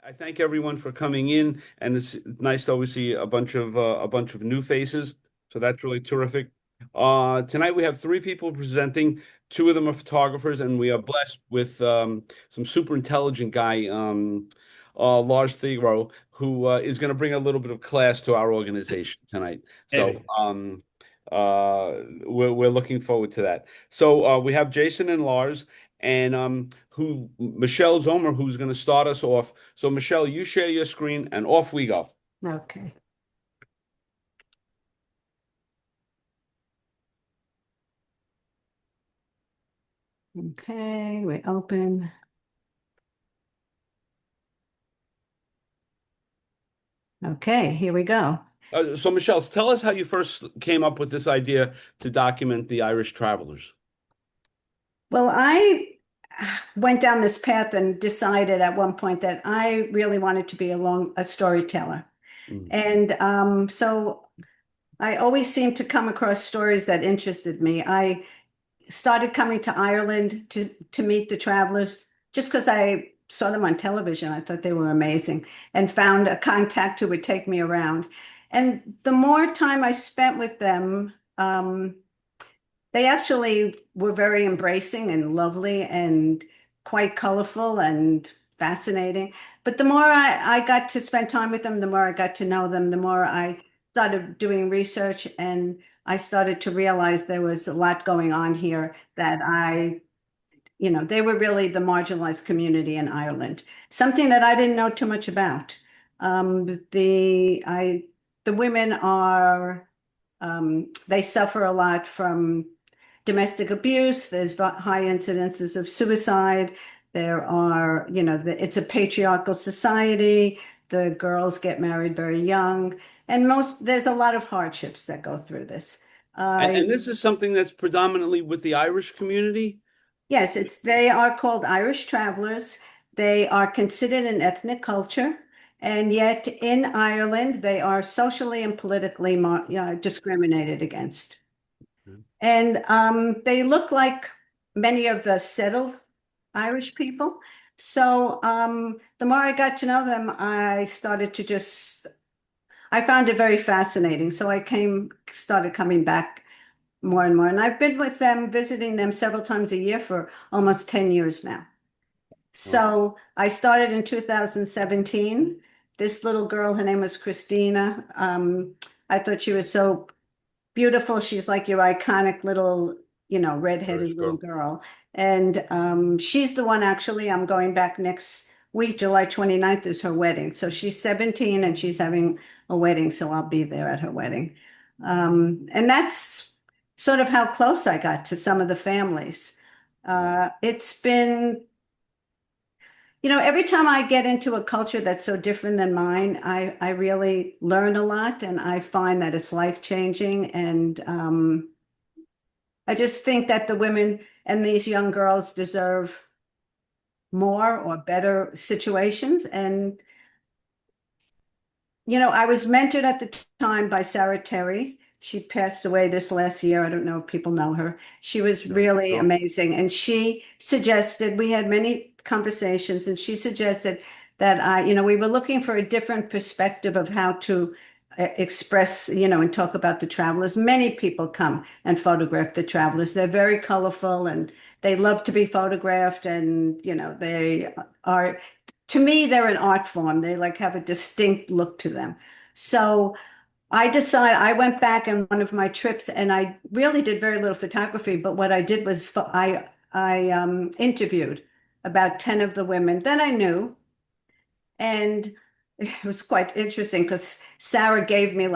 I thank everyone for coming in, and it's nice to always see a bunch of new faces. So that's really terrific. Tonight we have three people presenting. Two of them are photographers, and we are blessed with some super intelligent guy, Lars Theriot, who is going to bring a little bit of class to our organization tonight. So Hey, we're looking forward to that. So we have Jason and Lars and who Michele Zousmer, who's going to start us off. So Michele, you share your screen and off we go. Okay. Okay, we open. Okay, here we go. So Michele, tell us how you first came up with this idea to document the Irish travelers. Well, I went down this path and decided at one point that I really wanted to be a storyteller. Mm. And so I always seemed to come across stories that interested me. I started coming to Ireland to meet the travelers just because I saw them on television. I thought they were amazing and found a contact who would take me around. And the more time I spent with them, they actually were very embracing and lovely and quite colorful and fascinating. But the more I got to spend time with them, the more I got to know them, the more I started doing research and I started to realize there was a lot going on here that they were really the marginalized community in Ireland, something that I didn't know too much about. The women are, they suffer a lot from domestic abuse. There's high incidences of suicide. There are, it's a patriarchal society. The girls get married very young, and there's a lot of hardships that go through this. And this is something that's predominantly with the Irish community. Yes, they are called Irish travelers. They are considered an ethnic culture, and yet in Ireland, they are socially and politically discriminated against. Mhm. And they look like many of the settled Irish people. So the more I got to know them, I found it very fascinating. So started coming back more and more. And I've been with them, visiting them several times a year for almost 10 years now. Oh, So I started in 2017. This little girl, her name was Christina. I thought she was so beautiful. She's like your iconic little, Irish redheaded little girl. girl. And she's the one actually, I'm going back next week, July 29th is her wedding. So she's 17 and she's having a wedding. So I'll be there at her wedding. And that's sort of how close I got to some of the families. It's been, every time I get into a culture that's so different than mine, I really learn a lot and I find that it's life-changing. And I just think that the women and these young girls deserve more or better situations. And, I was mentored at the time by Sarah Terry. She passed away this last year. I don't know if people know her. She was No, really no. amazing. And she suggested, we had many conversations, and she suggested that we were looking for a different perspective of how to express, and talk about the travelers. Many people come and photograph the travelers. They're very colorful and they love to be photographed. And, they are, to me, they're an art form. They like have a distinct look to them. So I went back on one of my trips and I really did very little photography, but what I did was I interviewed about 10 of the women that I knew. And it was quite interesting because Sarah gave me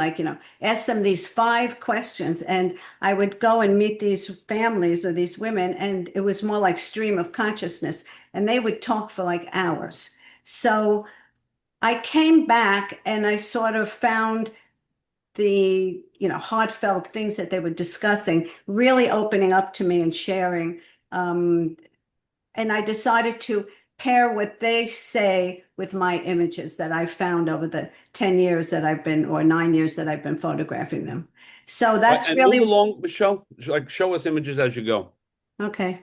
ask them these 5 questions, and I would go and meet these families or these women, and it was more like stream of consciousness, and they would talk for like hours. So I came back and I sort of found the, heartfelt things that they were discussing, really opening up to me and sharing. And I decided to pair what they say with my images that I found over the 10 years that or 9 years that I've been photographing them. So that's And move really along, Michele. Like show us images as you go. okay.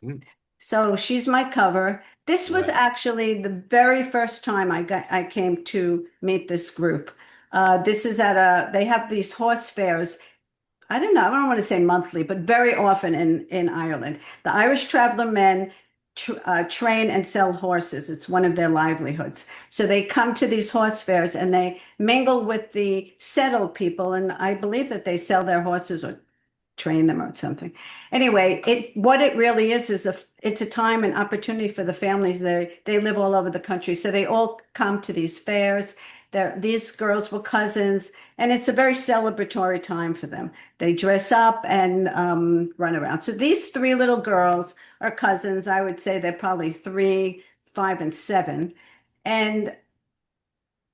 Mhm. So she's my cover. This was Right. actually the very first time I came to meet this group. This is at they have these horse fairs. I don't want to say monthly, but very often in Ireland. The Irish traveler men train and sell horses. It's one of their livelihoods. So they come to these horse fairs and they mingle with the settled people. And I believe that they sell their horses or train them or something. Anyway, it what it really is it's a time and opportunity for the families. They live all over the country, so they all come to these fairs. These girls were cousins, and it's a very celebratory time for them. They dress up and run around. So these three little girls are cousins. I would say they're probably 3, 5, and 7. And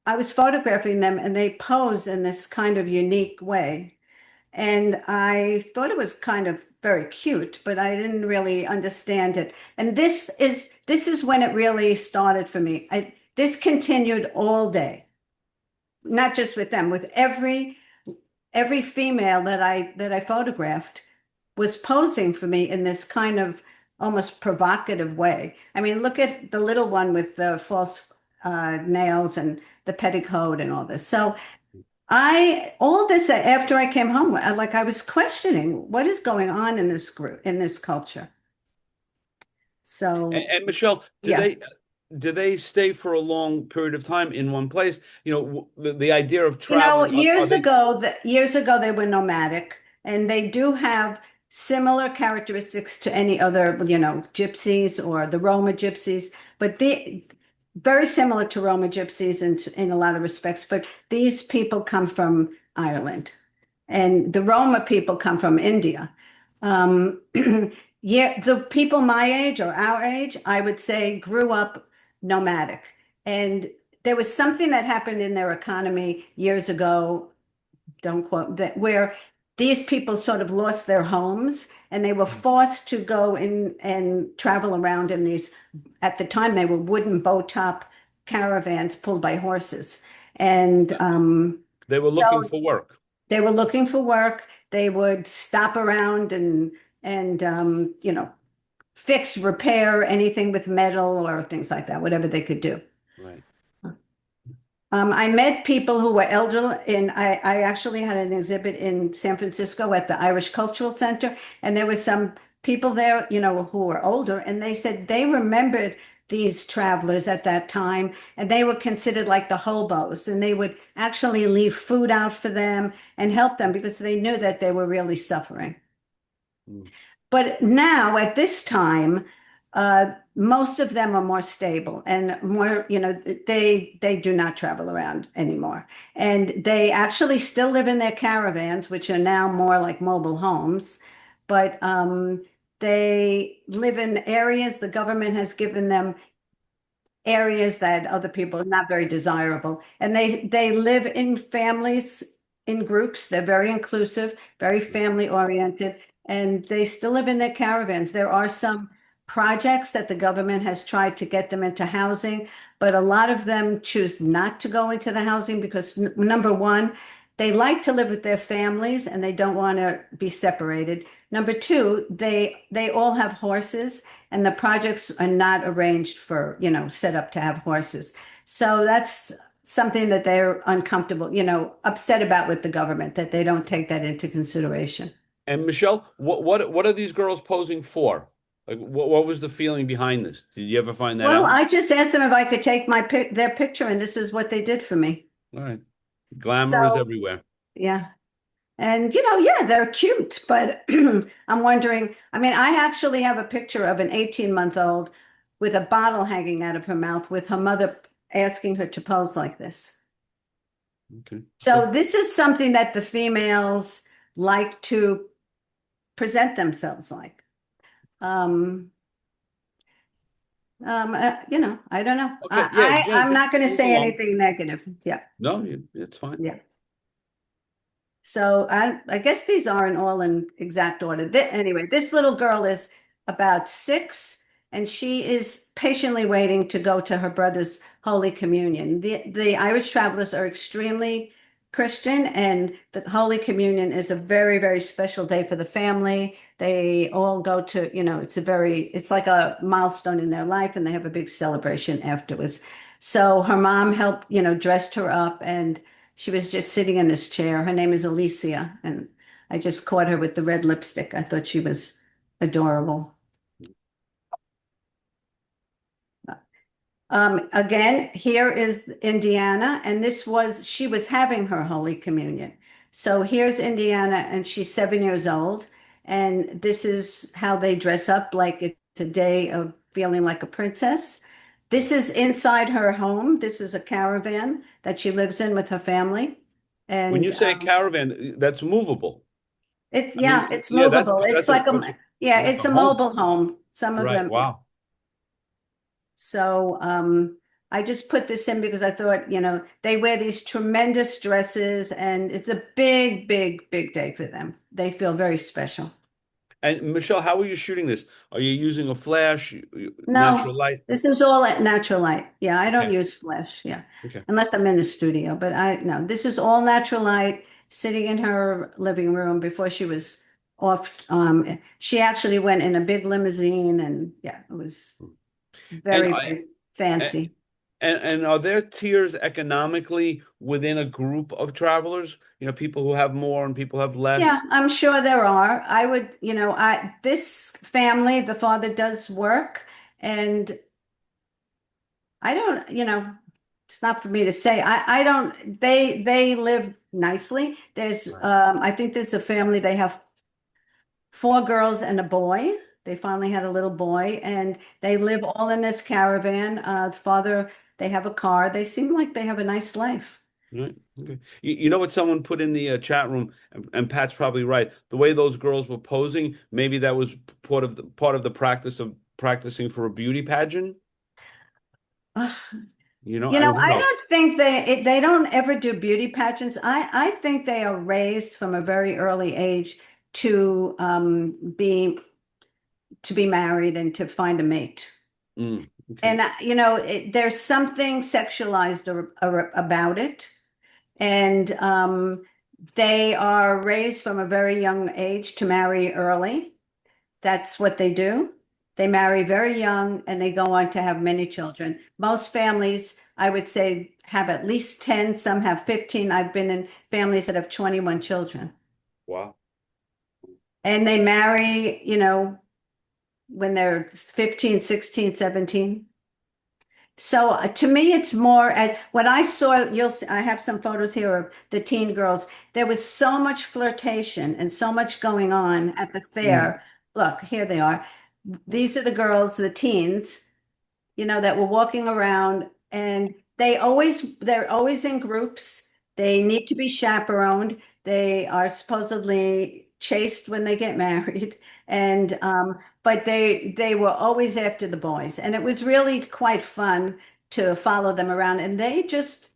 I was photographing them, and they pose in this kind of unique way. And I thought it was kind of very cute, but I didn't really understand it. And this is when it really started for me. This continued all day, not just with them, with every female that I photographed was posing for me in this kind of almost provocative way. I mean, look at the little one with the false nails and the petticoat and all this. So all this after I came home, I was questioning what is going on in this group, in this culture. So, And Michelle, yeah. do they stay for a long period of time in one place? The idea of You know, traveling, are they? years ago they were nomadic, and they do have similar characteristics to any other, gypsies or the Roma gypsies, but they very similar to Roma gypsies in a lot of respects. But these people come from Ireland, and the Roma people come from India. Um, yeah, the people my age or our age, I would say, grew up nomadic. And there was something that happened in their economy years ago, don't quote that, where these people sort of lost their homes and they were forced to go in and travel around in these, at the time, they were wooden bow top caravans pulled by horses. And They were looking so for work. they were looking for work. They would stop around and fix, repair anything with metal or things like that, whatever they could do. Right. I met people who were elderly, and I actually had an exhibit in San Francisco at the Irish Cultural Center, and there was some people there, who were older, and they said they remembered these travelers at that time, and they were considered like the hobos, and they would actually leave food out for them and help them because they knew that they were really suffering. Mm. But now, at this time, most of them are more stable and more, they do not travel around anymore. And they actually still live in their caravans, which are now more like mobile homes, but they live in areas the government has given them areas that other people are not very desirable. And they live in families, in groups. They're very inclusive, very family oriented, and they still live in their caravans. There are some projects that the government has tried to get them into housing, but a lot of them choose not to go into the housing because number one, they like to live with their families and they don't want to be separated. Number two, they all have horses and the projects are not arranged for, set up to have horses. So that's something that they're uncomfortable, upset about with the government, that they don't take that into consideration. And Michelle, what are these girls posing for? Like, what was the feeling behind this? Did you ever find that Well, out? I just asked them if I could take their picture, and this is what they did for me. All right. Glamour is So, everywhere. yeah. And, yeah, they're cute, but I'm wondering, I mean, I actually have a picture of an 18-month-old with a bottle hanging out of her mouth with her mother asking her to pose like this. Okay. So this is something that the females like to present themselves like. Um, I don't know. Okay. Yeah, Jen, I'm just not going to move say along. anything negative. Yeah. No, it's fine. Yeah. So I guess these aren't all in exact order. Anyway, this little girl is about 6, and she is patiently waiting to go to her brother's Holy Communion. The Irish travelers are extremely Christian, and the Holy Communion is a very, very special day for the family. They all go to, it's like a milestone in their life, and they have a big celebration afterwards. So her mom helped, dressed her up, and she was just sitting in this chair. Her name is Alicia, and I just caught her with the red lipstick. I thought she was adorable. Again, here is Indiana, and she was having her Holy Communion. So here's Indiana, and she's 7 years old, and this is how they dress up, like it's a day of feeling like a princess. This is inside her home. This is a caravan that she lives in with her family, When you and say caravan, that's movable. it's I mean, yeah, it's yeah, movable. It's like like it's a a home. mobile home. Some of Right. them. Wow. So I just put this in because I thought, they wear these tremendous dresses and it's a big, big, big day for them. They feel very special. And Michelle, how are you shooting this? Are you using a flash, natural No, light? this is all at natural light. Yeah, I don't Okay. use flash. Yeah, Okay. unless I'm in the studio. But no, this is all natural light sitting in her living room before she was off. She actually went in a big limousine and yeah, it was And very, I very and, fancy. and are there tiers economically within a group of travelers? People who have more and people have Yeah, less. I'm sure there are. I would, this family, the father does work, and I don't, it's not for me to say. I don't, they live nicely. Right. I think there's a family, they have four girls and a boy. They finally had a little boy, and they live all in this caravan. The father, they have a car. They seem like they have a nice life. Right. Okay. You know what someone put in the chat room, and Pat's probably right. The way those girls were posing, maybe that was part of the practice of practicing for a beauty pageant. Who I knows? don't think they don't ever do beauty pageants. I think they are raised from a very early age to be married and to find a mate. Okay. And there's something sexualized about it, and they are raised from a very young age to marry early. That's what they do. They marry very young and they go on to have many children. Most families, I would say, have at least 10, some have 15. I've been in families that have 21 children. Wow. And they marry, when they're 15, 16, 17. So to me, it's more at what I saw. You'll see, I have some photos here of the teen girls. There was so much flirtation and so much going on at the Mm. fair. Look, here they are. These are the girls, the teens, that were walking around, and they're always in groups. They need to be chaperoned. They are supposedly chaste when they get married, and but they were always after the boys, and it was really quite fun to follow them around, and they just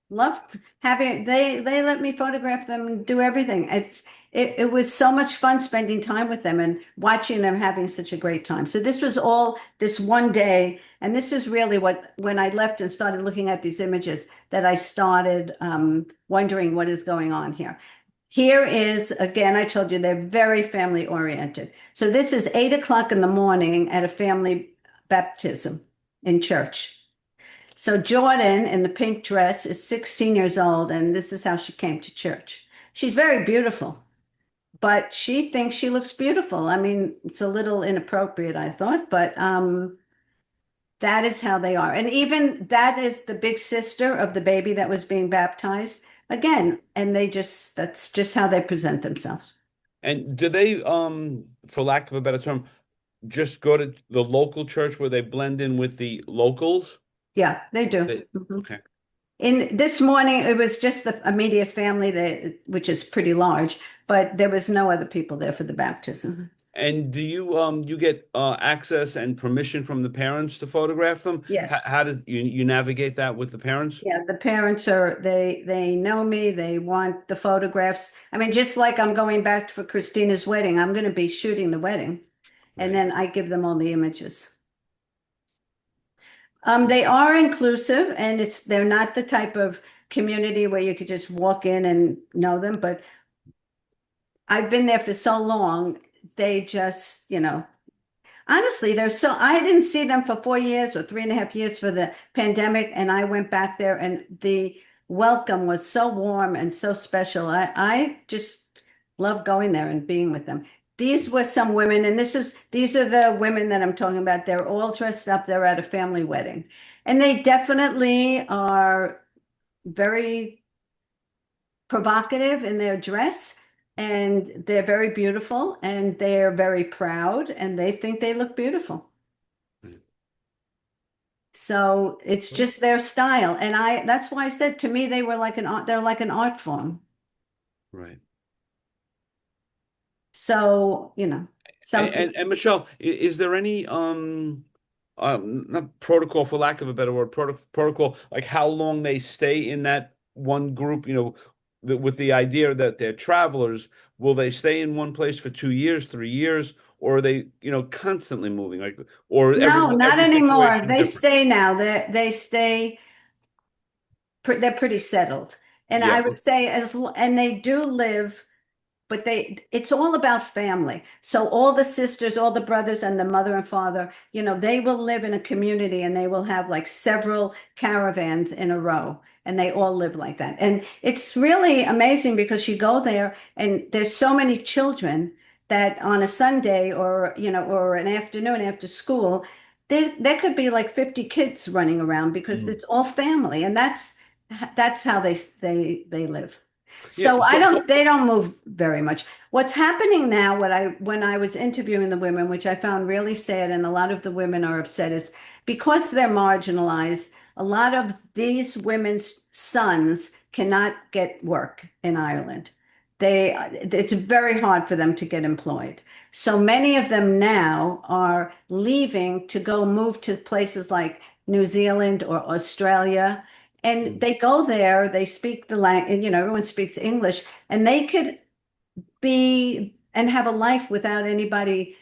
loved having. They let me photograph them and do everything. It was so much fun spending time with them and watching them having such a great time. So this was all this one day. And this is really when I left and started looking at these images, that I started wondering what is going on here. Here is, again, I told you they're very family oriented. So this is 8 o'clock in the morning at a family baptism in church. So Jordan in the pink dress is 16 years old, and this is how she came to church. She's very beautiful, but she thinks she looks beautiful. I mean, it's a little inappropriate, I thought, but that is how they are. And even that is the big sister of the baby that was being baptized again. And that's just how they present themselves. And do they, for lack of a better term, just go to the local church where they blend in with the locals? Yeah, they do. Mhm. Okay. In this morning, it was just the immediate family which is pretty large, but there was no other people there for the baptism. And do you get access and permission from the parents to photograph them? Yes. How do you navigate that with the parents? Yeah, the parents they know me, they want the photographs. I mean, just like I'm going back for Christina's wedding, I'm going to be shooting the wedding, and Right. then I give them all the images. They are inclusive, and they're not the type of community where you could just walk in and know them, but I've been there for so long, they just, honestly, they're so, I didn't see them for 4 years or 3.5 years for the pandemic, and I went back there and the welcome was so warm and so special. I just love going there and being with them. These were some women, and these are the women that I'm talking about. They're all dressed up. They're at a family wedding. And they definitely are very provocative in their dress, and they're very beautiful, and they're very proud, and they think they look beautiful. Mm. So it's just their style. And that's why I said, to me, they were like an art, they're like an art form. Right. So, some people, And Michelle, is there any not protocol, for lack of a better word, protocol, like how long they stay in that one group, with the idea that they're travelers, will they stay in one place for 2 years, 3 years, or are they, constantly moving, like, or no, not every anymore. situation They different? stay now. They stay, they're pretty settled. And Yeah. I would say and they do live, but it's all about family. So all the sisters, all the brothers, and the mother and father, they will live in a community, and they will have like several caravans in a row, and they all live like that. And it's really amazing because you go there and there's so many children that on a Sunday, or an afternoon after school, there could be like 50 kids running around because Mm. it's all family, and that's how they live. Yeah. So they don't move very much. What's happening now, when I was interviewing the women, which I found really sad, and a lot of the women are upset, is because they're marginalized, a lot of these women's sons cannot get work in Ireland. It's very hard for them to get employed. So many of them now are leaving to go move to places like New Zealand or Australia, and Mm. they go there, they speak the language, everyone speaks English, and they could be and have a life without anybody,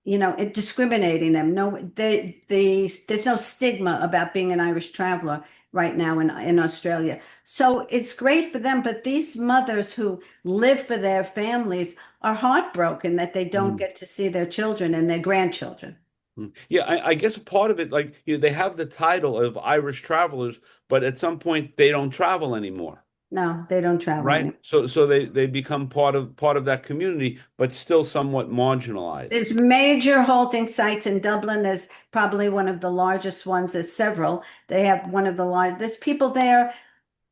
discriminating them. No, there's no stigma about being an Irish traveler right now in Australia. So it's great for them, but these mothers who live for their families are heartbroken that they don't Mm. get to see their children and their grandchildren. Mm. Yeah, I guess a part of it, like, they have the title of Irish travelers, but at some point they don't travel anymore, No, they don't travel right? anymore. So they become part of that community, but still somewhat marginalized. There's major halting sites in Dublin. There's probably one of the largest ones. There's several. They have one of the largest. There's people there.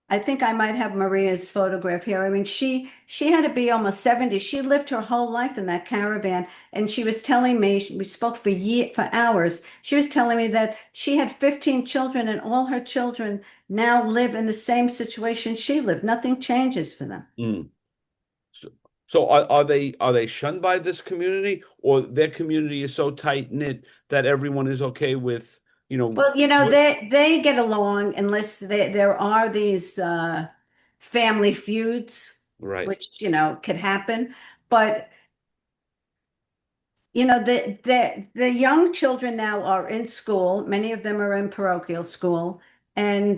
I think I might have Maria's photograph here. I mean, she had to be almost 70. She lived her whole life in that caravan, and she was telling me, we spoke for hours. She was telling me that she had 15 children, and all her children now live in the same situation she lived. Nothing changes for them. Mm. So, so are they shunned by this community, or their community is so tight knit that everyone is okay with, Well, what? they get along unless there are these family feuds, Right. which could happen. But the young children now are in school. Many of them are in parochial school, and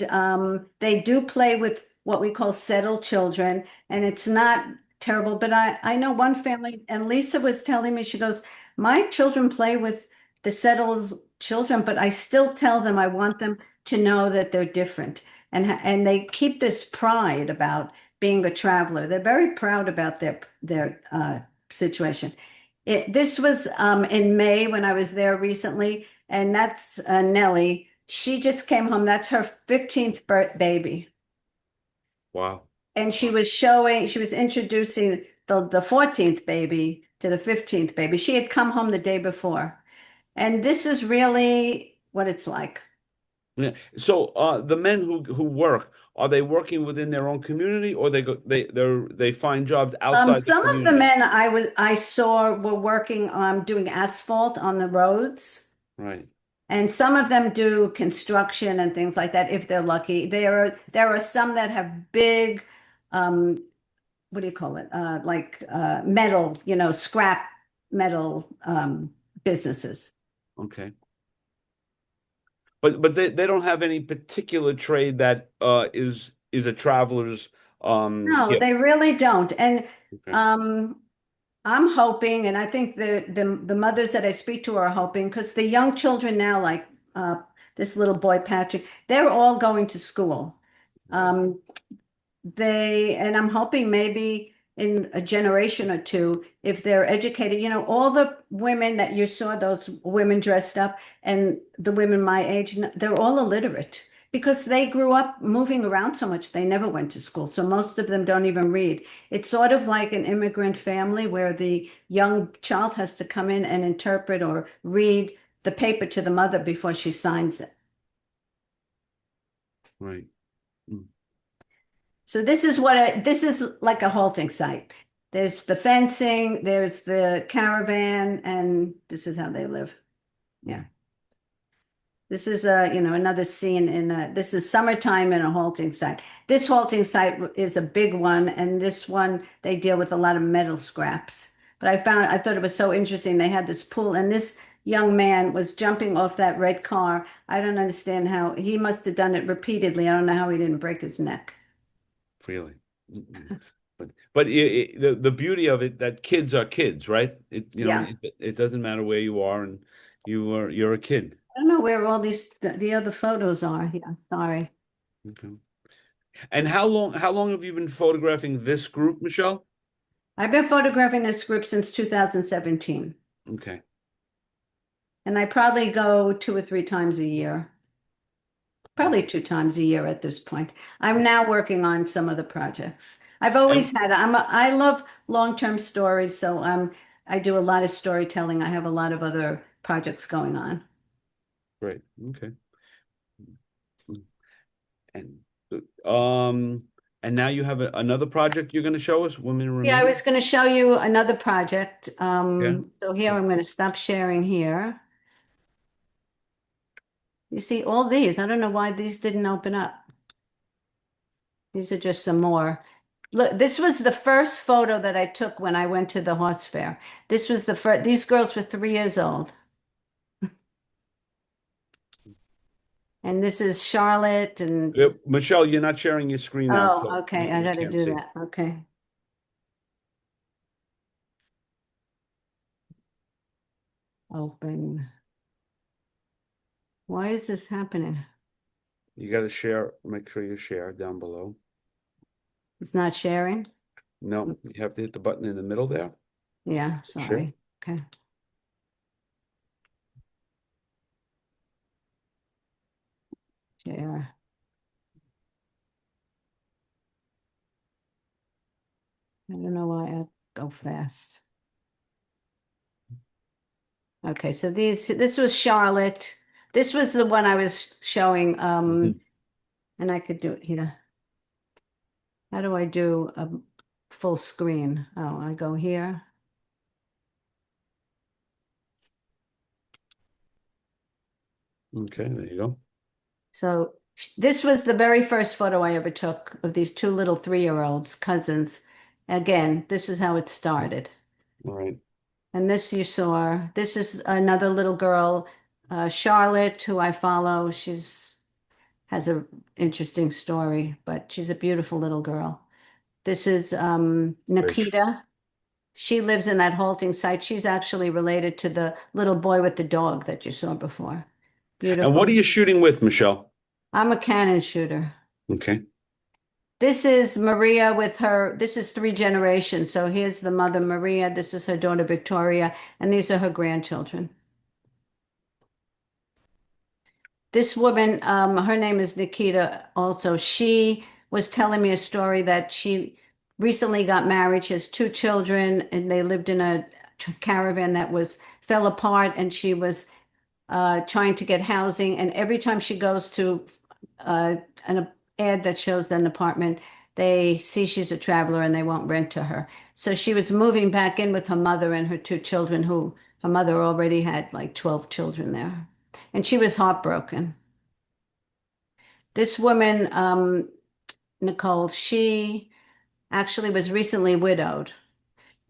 they do play with what we call settled children, and it's not terrible. But I know one family, and Lisa was telling me, she goes, my children play with the settled children, but I still tell them I want them to know that they're different, and they keep this pride about being a traveler. They're very proud about their situation. This was in May when I was there recently, and that's Nellie. She just came home. That's her 15th baby. Wow. And she was introducing the 14th baby to the 15th baby. She had come home the day before. And this is really what it's like. Yeah. So the men who work, are they working within their own community, or they find jobs outside the Some of the community? men I saw were working on doing asphalt on the roads. Right. And some of them do construction and things like that if they're lucky. There are some that have big, um, what do you call it? Like metal, scrap metal businesses. Okay. But they don't have any particular trade that is is a traveler's No, gift. they really don't. And Okay. um, I'm hoping, and I think the mothers that I speak to are hoping, because the young children now, like this little boy Patrick, they're all going to school. Right. Um, and I'm hoping maybe in a generation or two, if they're educated, all the women that you saw, those women dressed up, and the women my age, they're all illiterate because they grew up moving around so much. They never went to school. So most of them don't even read. It's sort of like an immigrant family where the young child has to come in and interpret or read the paper to the mother before she signs it. Right. Mm. So this is like a halting site. There's the fencing, there's the caravan, and this is how they live. Yeah. Mm. This is another scene this is summertime in a halting site. This halting site is a big one, and this one they deal with a lot of metal scraps. But I thought it was so interesting. They had this pool, and this young man was jumping off that red car. I don't understand how he must have done it repeatedly. I don't know how he didn't break his neck. Really. Mm-mm. But the beauty of it that kids are kids, right? Yeah. It doesn't matter where you are, and you're a kid. I don't know where all the other photos are. Yeah, sorry. Okay. And how long have you been photographing this group, Michelle? I've been photographing this group since 2017, Okay. and I probably go 2 or 3 times a year. Probably 2 times a year at this point. I'm now working on some of the projects. I've And always had, I love long-term stories, so I do a lot of storytelling. I have a lot of other projects going on. great. Okay. And um and now you have another project you're going to show us, Women Yeah, I Remain? was going to show you another project. Yeah. So here I'm going to stop sharing here. You see all these. I don't know why these didn't open up. These are just some more. Look, this was the first photo that I took when I went to the horse fair. This was the first, these girls were 3 years old. And this is Charlotte and, Michelle, you're not sharing your screen now, so oh, we, okay, I we got to can't do see. that. Okay. Open. Why is this happening? You got to share, make sure you share down below. It's not sharing? No, you have to hit the button in the middle there. Yeah, Share. sorry. Okay. Share. I don't know why I go fast. Okay, so this was Charlotte. This was the one I was showing, Mhm. and I could do it here. How do I do a full screen? Oh, I go here. Okay, there you go. So this was the very first photo I ever took of these two little 3-year-olds, cousins. Again, this is how it started. All right. And this you saw, this is another little girl, Charlotte, who I follow. She's has a interesting story, but she's a beautiful little girl. This is Great. Nikita. She lives in that halting site. She's actually related to the little boy with the dog that you saw before. And what are Beautiful. you shooting with, Michelle? I'm a cannon shooter. Okay. This is Maria with her, this is 3 generations. So here's the mother, Maria. This is her daughter, Victoria. And these are her grandchildren. This woman, her name is Nikita also. She was telling me a story that she recently got married. She has 2 children, and they lived in a caravan that was fell apart, and she was trying to get housing. And every time she goes to an ad that shows an apartment, they see she's a traveler and they won't rent to her. So she was moving back in with her mother and her 2 children, who her mother already had like 12 children there. And she was heartbroken. This woman, Nicole, she actually was recently widowed.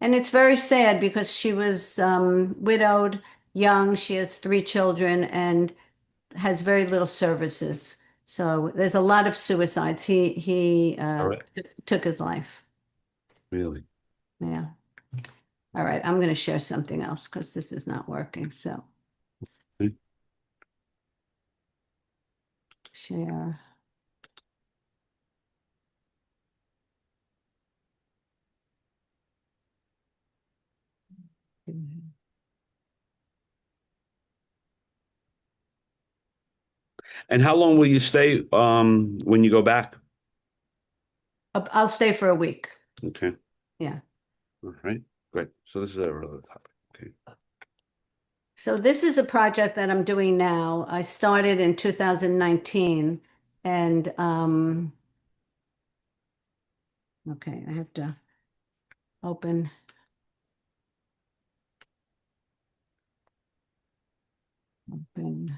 And it's very sad because she was widowed, young. She has 3 children and has very little services. So there's a lot of suicides. He All right. took his life. Really? Yeah. All right. I'm going to share something else because this is not working. So Okay. share. And how long will you stay when you go back? I'll stay for a week. Okay. Yeah. All right. Great. So this is a relevant topic. Okay. So this is a project that I'm doing now. I started in 2019 and okay, I have to open open.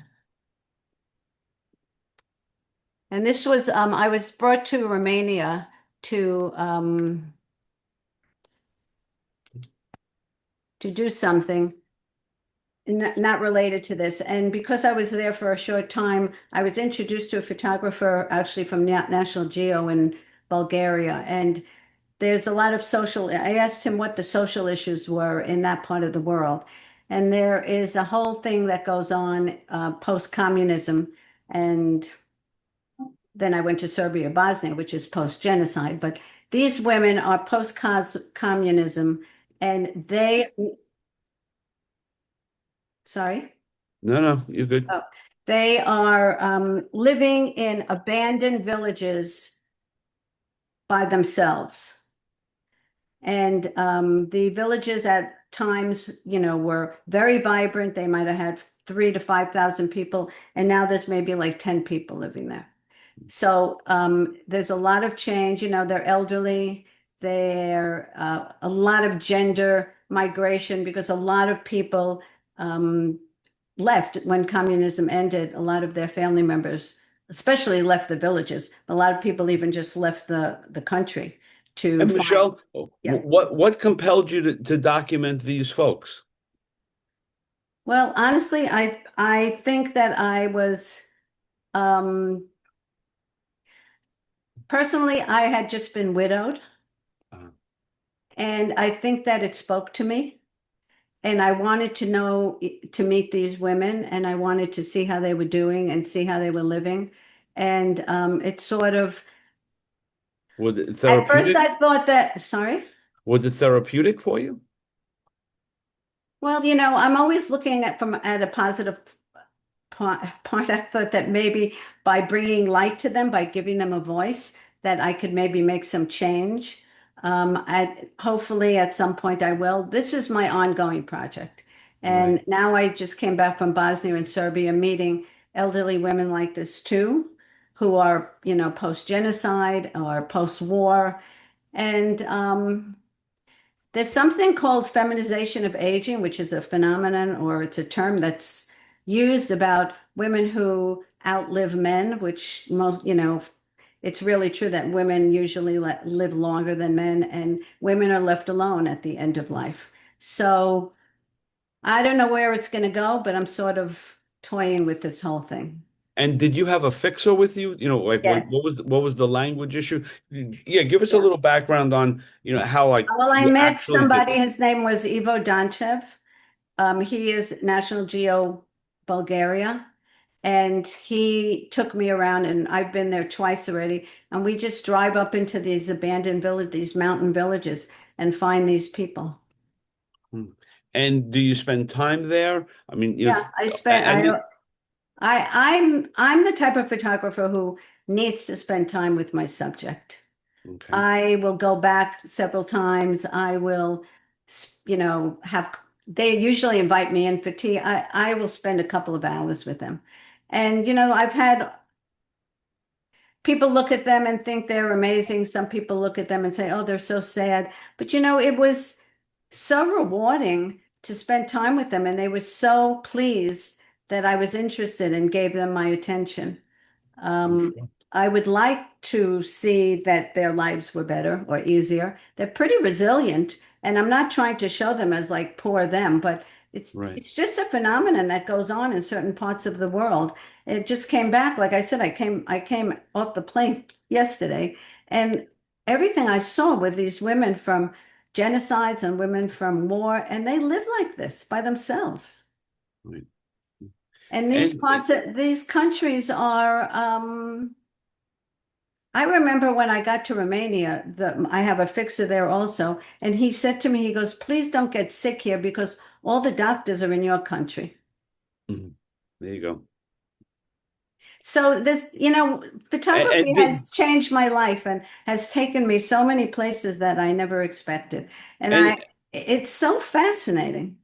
And this was I was brought to Romania to do something not related to this. And because I was there for a short time, I was introduced to a photographer actually from National Geo in Bulgaria. And there's a lot of social, I asked him what the social issues were in that part of the world. And there is a whole thing that goes on post-communism. And then I went to Serbia, Bosnia, which is post-genocide. But these women are post-communism and sorry? No, no, you're good. Oh, they are living in abandoned villages by themselves. And the villages at times, were very vibrant. They might have had 3 to 5,000 people, and now there's maybe like 10 people living there. So there's a lot of change. They're elderly. There a lot of gender migration because a lot of people left when communism ended. A lot of their family members, especially left the villages. A lot of people even just left the country to And find, Michelle, yeah. what compelled you to document these folks? Well, honestly, I think that I was um, personally, I had just been widowed, Uh, and I think that it spoke to me. And I wanted to know to meet these women, and I wanted to see how they were doing and see how they were living. And it sort of, was it at first, therapeutic? I thought that, sorry. Was it therapeutic for you? Well, I'm always looking at a positive part. I thought that maybe by bringing light to them, by giving them a voice, that I could maybe make some change. Hopefully at some point I will. This is my ongoing project. Right. And now I just came back from Bosnia and Serbia meeting elderly women like this too, who are, post-genocide or post-war. And there's something called feminization of aging, which is a phenomenon or it's a term that's used about women who outlive men, which it's really true that women usually live longer than men, and women are left alone at the end of life. So I don't know where it's going to go, but I'm sort of toying with this whole thing. And did you have a fixer with you? Like Yes. what was the language issue? Yeah, give us a Yeah. little background on, how like Well, I you met actually did somebody, this. his name was Ivo Danchev. He is National Geo Bulgaria, and he took me around, and I've been there twice already. And we just drive up into these abandoned villages, these mountain villages, and find these people. Hmm. And do you spend time there? I mean, Yeah, I spent. and I'm the type of photographer who needs to spend time with my subject. okay. I will go back several times. I will, have, they usually invite me in for tea. I will spend a couple of hours with them. And, I've had people look at them and think they're amazing. Some people look at them and say, oh, they're so sad. But, it was so rewarding to spend time with them. And they were so pleased that I was interested and gave them my attention. I'm Um, sure. I would like to see that their lives were better or easier. They're pretty resilient, and I'm not trying to show them as like poor them, but Right. It's just a phenomenon that goes on in certain parts of the world. It just came back. Like I said, I came off the plane yesterday, and everything I saw with these women from genocides and women from war, and they live like this by themselves. Right. And And these countries are, I remember when I got to Romania, I have a fixer there also, and he said to me, he goes, please don't get sick here because all the doctors are in your country. mhm, there you go. So this, photography And has changed my life and has taken me so many places that I never expected. And and it's so fascinating.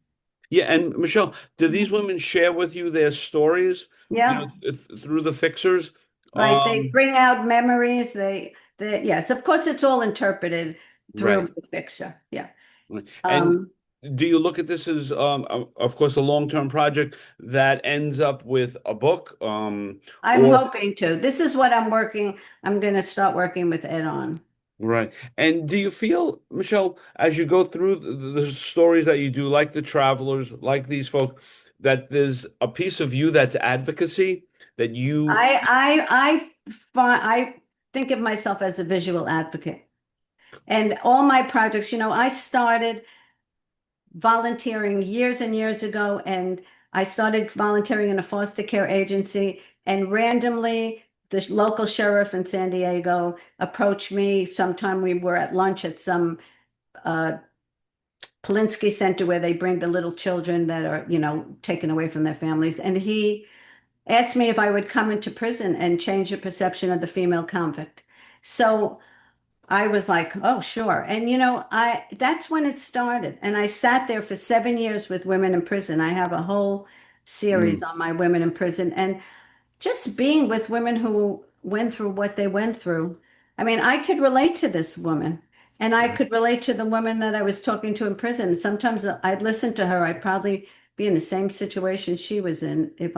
yeah, and Michelle, do these women share with you their stories, Yeah. through the fixers? Right. They Um, bring out memories. Yes, of course, it's all interpreted through right. the fixer. Yeah. Right. And Um, do you look at this as, of course, a long-term project that ends up with a book, I'm or hoping to. This is what I'm going to start working with Ed on. right? And do you feel, Michelle, as you go through the stories that you do, like the travelers, like these folks, that there's a piece of you that's advocacy that you, I think of myself as a visual advocate. And all my projects, I started volunteering years and years ago, and I started volunteering in a foster care agency, and randomly the local sheriff in San Diego approached me sometime we were at lunch at some uh, Polinsky Center where they bring the little children that are, taken away from their families. And he asked me if I would come into prison and change the perception of the female convict. So I was like, oh, sure. And I that's when it started. And I sat there for 7 years with women in prison. I have a whole series mm, on my women in prison. And just being with women who went through what they went through. I mean, I could relate to this woman, and I right. could relate to the woman that I was talking to in prison. Sometimes I'd listen to her. I'd probably be in the same situation she was in if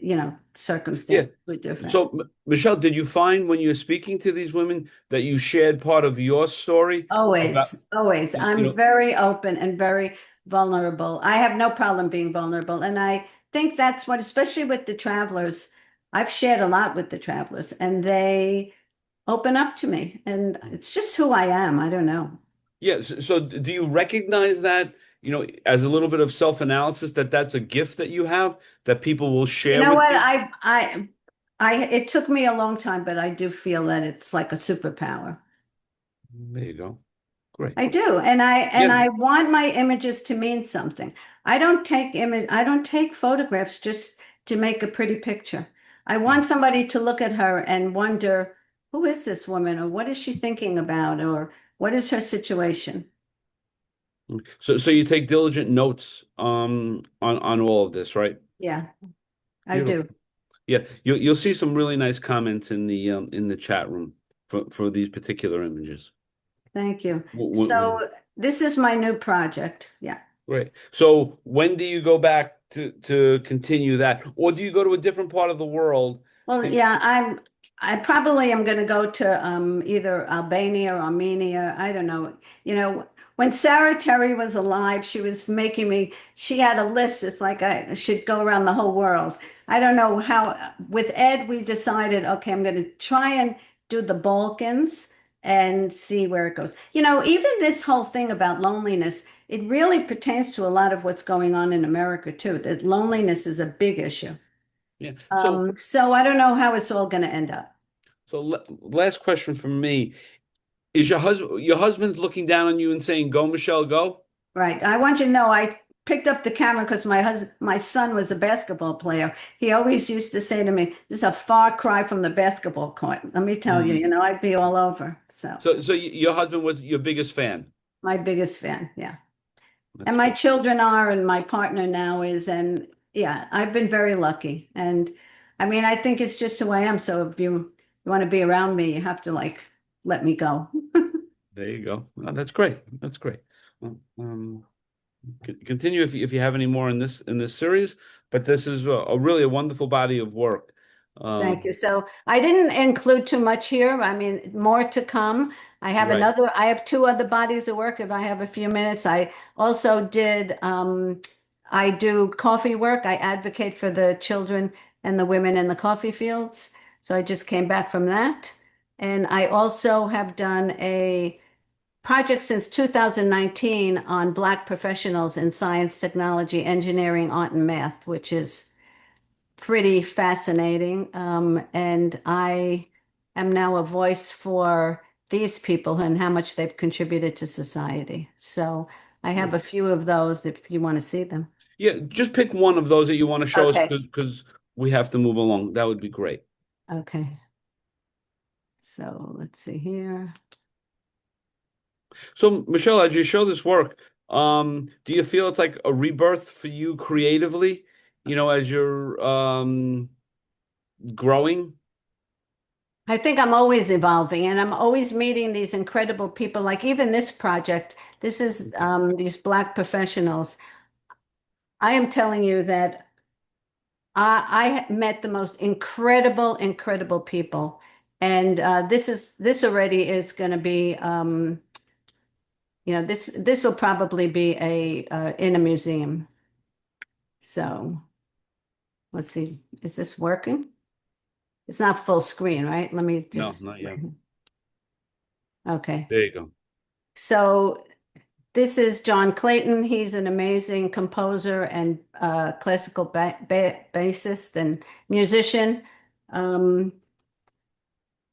Yeah. circumstances were different. So, Michelle, did you find when you were speaking to these women that you shared part of your story about, Always, always. I'm very open and very vulnerable. I have no problem being vulnerable. And I think that's what, especially with the travelers, I've shared a lot with the travelers and they open up to me. And it's just who I am. I don't know. yeah. So, do you recognize that, as a little bit of self-analysis, that that's a gift that you have that people will You share know with what? you? It took me a long time, but I do feel that it's like a superpower. There you go. Great. I do, and I Yeah. and I want my images to mean something. I don't take photographs just to make a pretty picture. I want somebody to look at her and wonder, who is this woman, or what is she thinking about, or what is her situation? So you take diligent notes, on all of this, right? Yeah, I Beautiful. do. Yeah, you'll see some really nice comments in the chat room for these particular images. Thank you. W- w- So this is my new project. Yeah. Great. So when do you go back to continue that, or do you go to a different part of the world Well, to? yeah, I probably am going to go to either Albania or Armenia. I don't know. When Sarah Terry was alive, she was making me, she had a list. It's like I should go around the whole world. I don't know how, with Ed, we decided, okay, I'm going to try and do the Balkans and see where it goes. Even this whole thing about loneliness, it really pertains to a lot of what's going on in America too. That loneliness is a big issue. Yeah. So So I don't know how it's all going to end up. last question from me. Is your husband's looking down on you and saying, "Go, Michelle, go"? Right. I want you to know I picked up the camera because my son was a basketball player. He always used to say to me, "This is a far cry from the basketball court." Let me tell you, Mm. I'd be all over. So So your husband was your biggest fan. my biggest fan, yeah. And That's my good. children are, and my partner now is, and yeah, I've been very lucky. And I mean, I think it's just who I am. So if you want to be around me, you have to like let me go. There you go. Oh, that's great. That's great. Well, continue if you have any more in this series, but this is a really a wonderful body of work. Thank you. Um, So I didn't include too much here. I mean, more to come. right. I have two other bodies of work if I have a few minutes. I also did I do coffee work. I advocate for the children and the women in the coffee fields. So I just came back from that. And I also have done a project since 2019 on Black professionals in science, technology, engineering, art, and math, which is pretty fascinating. And I am now a voice for these people and how much they've contributed to society. So I have a few of those if you want to see them. Yeah, just pick one of those that you want to show us Okay. because we have to move along. That would be great. Okay. So let's see here. So, Michelle, as you show this work, do you feel it's like a rebirth for you creatively, as you're growing? I think I'm always evolving and I'm always meeting these incredible people. Like even this project, this is these Black professionals. I am telling you that I met the most incredible, incredible people. And this already is going to be this will probably be a in a museum. So let's see, is this working? It's not full screen, right? Let me No, just not yet. okay. There you go. So this is John Clayton. He's an amazing composer and classical bassist and musician. Um,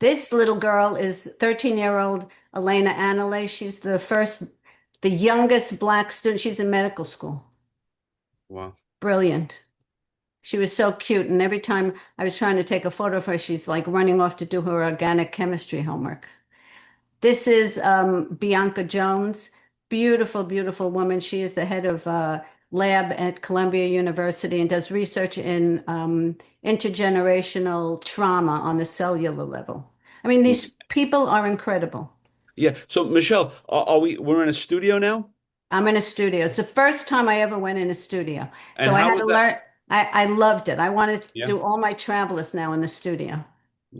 this little girl is 13-year-old Elena Anale. She's the youngest Black student. She's in medical school. Wow. Brilliant. She was so cute. And every time I was trying to take a photo of her, she's like running off to do her organic chemistry homework. This is Bianca Jones, beautiful, beautiful woman. She is the head of lab at Columbia University and does research in intergenerational trauma on the cellular level. I mean, these people are incredible. Yeah. So, Michelle, we're in a studio now? I'm in a studio. It's the first time I ever went in a studio. And So I how had was to that? learn. I loved it. I wanted to Yeah. do all my travelers now in the studio.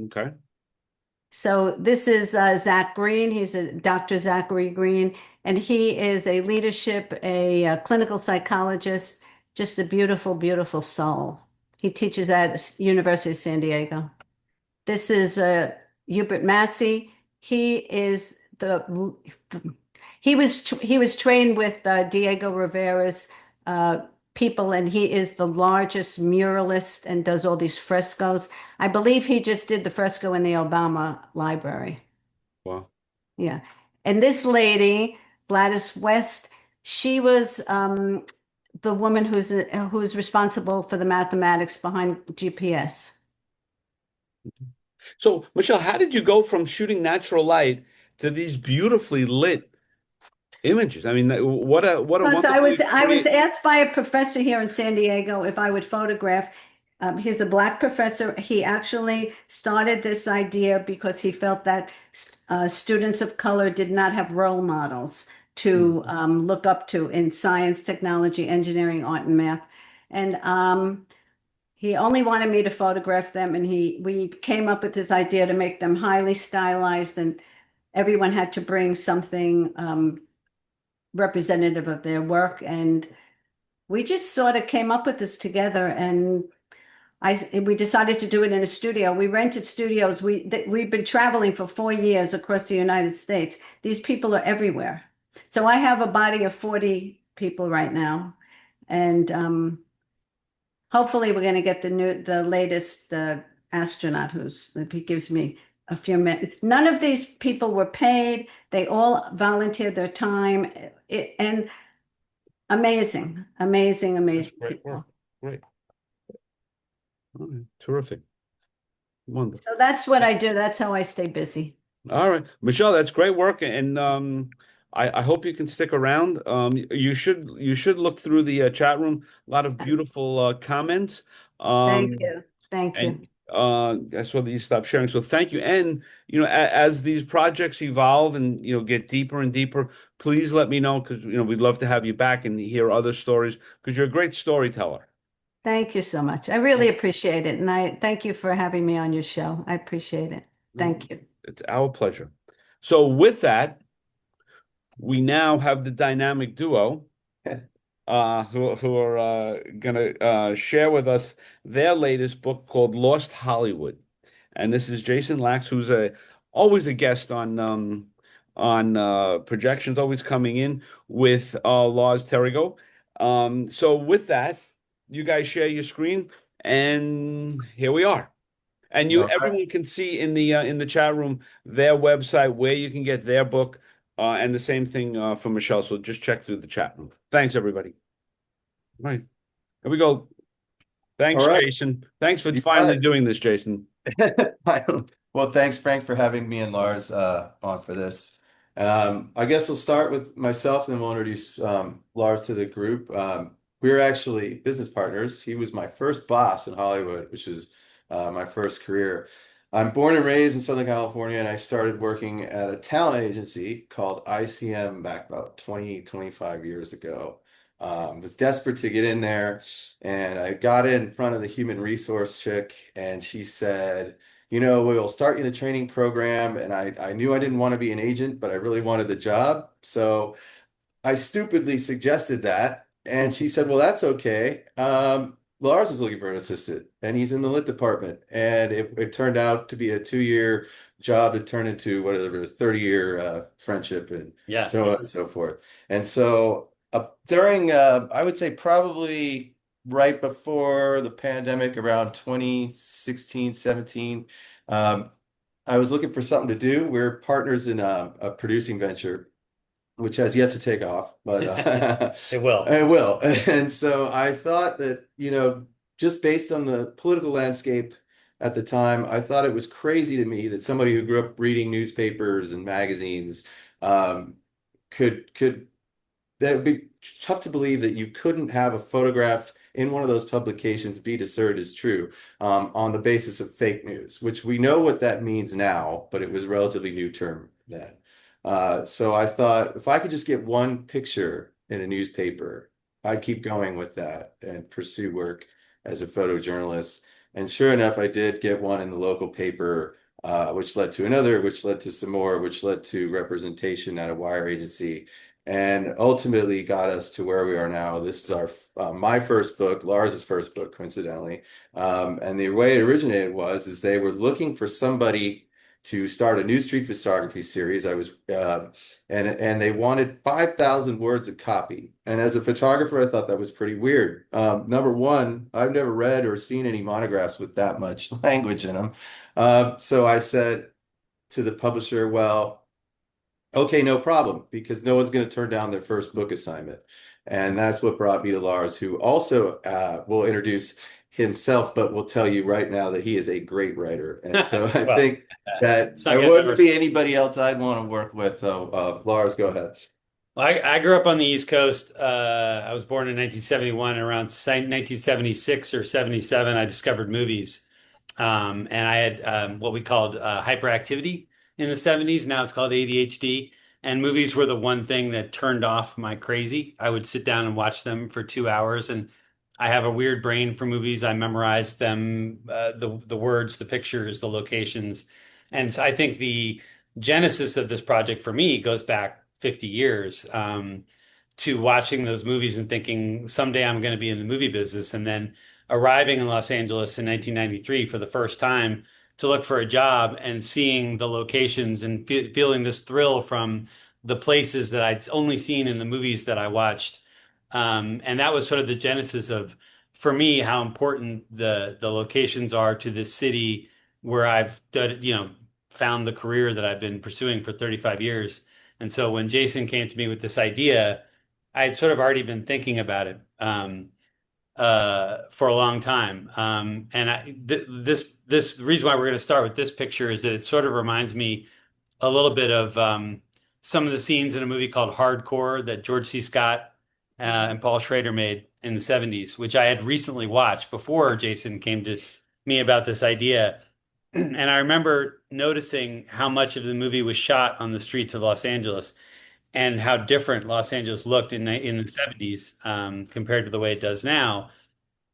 Okay. So this is Zach Green. He's a Dr. Zachary Green, and he is a leadership, clinical psychologist, just a beautiful, beautiful soul. He teaches at University of San Diego. This is Hubert Massey. He is he was trained with Diego Rivera's uh, people, and he is the largest muralist and does all these frescoes. I believe he just did the fresco in the Obama Library. Wow. Yeah. And this lady, Gladys West, she was the woman who's responsible for the mathematics behind GPS. So, Michelle, how did you go from shooting natural light to these beautifully lit images? I mean, what a Because wonderfully I was create. asked by a professor here in San Diego if I would photograph. He's a Black professor. He actually started this idea because he felt that students of color did not have role models to look up to in science, technology, engineering, art, and math. And he only wanted me to photograph them, and we came up with this idea to make them highly stylized, and everyone had to bring something representative of their work. And we just sort of came up with this together. And we decided to do it in a studio. We rented studios. We've been traveling for 4 years across the United States. These people are everywhere. So I have a body of 40 people right now. And hopefully we're going to get the latest astronaut if he gives me a few minutes. None of these people were paid. They all volunteered their time. And amazing, amazing, That's amazing great work. people. Great. All right. Terrific. Wonderful. So that's what I do. That's how I stay busy. All right, Michelle, that's great work, and I hope you can stick around. You should look through the chat room. A lot of beautiful comments. Thank Um, you. Thank you. and I saw that you stopped sharing, so thank you. And as these projects evolve and get deeper and deeper, please let me know because we'd love to have you back and hear other stories because you're a great storyteller. Thank you so much. I really appreciate it. And I thank you for having me on your show. I appreciate it. Thank you. It's our pleasure. So with that, we now have the dynamic duo. who are gonna share with us their latest book called Lost Hollywood. And this is Jasen Laks, who's a always a guest on projections, always coming in with Lars Theriot. So with that, you guys share your screen, and here we are. And you All right. everyone can see in the chat room their website where you can get their book, and the same thing for Michelle. So just check through the chat room. Thanks, everybody. All right, here we go. All Thanks, right. Jason. Thanks for You got finally it. doing this, Jason. Well, thanks, Frank, for having me and Lars on for this. I guess we'll start with myself, and then we'll introduce Lars to the group. We're actually business partners. He was my first boss in Hollywood, which is my first career. I'm born and raised in Southern California, and I started working at a talent agency called ICM back about 20, 25 years ago. Was desperate to get in there, and I got in front of the human resource chick, and she said, we'll start you in a training program. And I knew I didn't want to be an agent, but I really wanted the job. So I stupidly suggested that. And she said, well, that's okay. Lars is looking for an assistant, and he's in the lit department. And it turned out to be a 2-year job to turn into whatever, 30-year friendship and Yeah. so on and so forth. And so during, I would say probably right before the pandemic, around 2016, 17, I was looking for something to do. We're partners in a producing venture, which has yet to take off, but It will. it will. And so I thought that, just based on the political landscape at the time, I thought it was crazy to me that somebody who grew up reading newspapers and magazines um, could that would be tough to believe that you couldn't have a photograph in one of those publications be discerned as true on the basis of fake news, which we know what that means now, but it was a relatively new term then. So I thought if I could just get one picture in a newspaper, I'd keep going with that and pursue work as a photojournalist. And sure enough, I did get one in the local paper, which led to another, which led to some more, which led to representation at a wire agency, and ultimately got us to where we are now. This is our my first book, Lars's first book, coincidentally. And the way it originated is they were looking for somebody to start a new street photography series. I was and they wanted 5,000 words of copy. And as a photographer, I thought that was pretty weird. Number one, I've never read or seen any monographs with that much language in them. So I said to the publisher, well, okay, no problem, because no one's going to turn down their first book assignment. And that's what brought me to Lars, who also will introduce himself, but will tell you right now that he is a great writer. And so I Well, think that so I there guess wouldn't be anybody else I'd want to work with. So Lars, go ahead. Well, I grew up on the East Coast. I was born in 1971, and around 1976 or 77, I discovered movies. And I had what we called hyperactivity in the 70s. Now it's called ADHD. And movies were the one thing that turned off my crazy. I would sit down and watch them for 2 hours. And I have a weird brain for movies. I memorized them, the words, the pictures, the locations. And so I think the genesis of this project for me goes back 50 years to watching those movies and thinking someday I'm going to be in the movie business. And then arriving in Los Angeles in 1993 for the first time to look for a job and seeing the locations and feeling this thrill from the places that I'd only seen in the movies that I watched. And that was sort of the genesis of, for me, how important the locations are to this city where I've done, found the career that I've been pursuing for 35 years. And so when Jason came to me with this idea, I had sort of already been thinking about it for a long time. And this the reason why we're going to start with this picture is that it sort of reminds me a little bit of some of the scenes in a movie called Hardcore that George C. Scott and Paul Schrader made in the 70s, which I had recently watched before Jason came to me about this idea. And I remember noticing how much of the movie was shot on the streets of Los Angeles and how different Los Angeles looked in the 70s compared to the way it does now.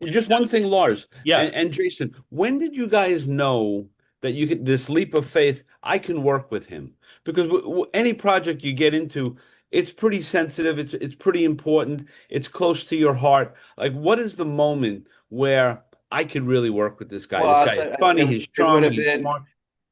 And Just one thing, Lars yeah, and Jason, when did you guys know that you could this leap of faith? I can work with him because any project you get into, it's pretty sensitive. It's pretty important. It's close to your heart. Like, what is the moment where I could really work with this guy? Well, This I'll guy is tell you, funny, he's it would charming, have he's been smart.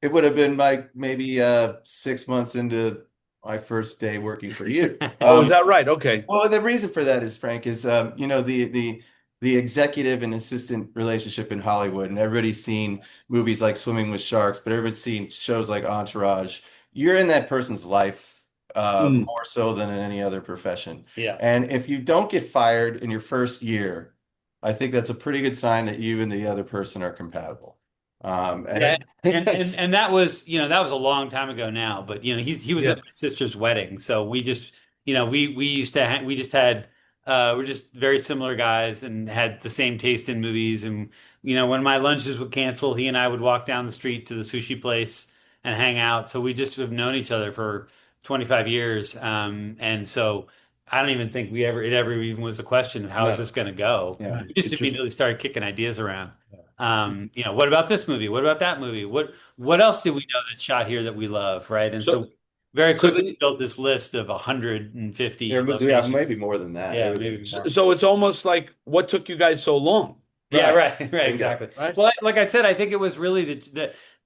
it would have been like maybe 6 months into my first day working for you. Oh, is that right? Okay. Well, the reason for that is, Frank, is the executive and assistant relationship in Hollywood, and everybody's seen movies like Swimming with Sharks, but everybody's seen shows like Entourage. You're in that person's life Mm. more so than in any other profession. Yeah. And if you don't get fired in your first year, I think that's a pretty good sign that you and the other person are compatible. Yeah, And and that was, that was a long time ago now, but he was Yeah. at my sister's wedding, so we just, we used to we just had we're just very similar guys and had the same taste in movies, and when my lunches would cancel, he and I would walk down the street to the sushi place and hang out. So we just have known each other for 25 years, and so I don't even think it ever even was a question of how is no, this going to go. yeah, We just immediately started kicking ideas around. What about this movie? What about that movie? What else did we know that's shot here that we love, right? And So so very so quickly then built this list of 150 there was, yeah, locations. maybe more than that. Yeah, maybe so more. so it's almost like what took you guys so long, Yeah, Right. right, right, Bingo. exactly. right? Well, like I said, I think it was really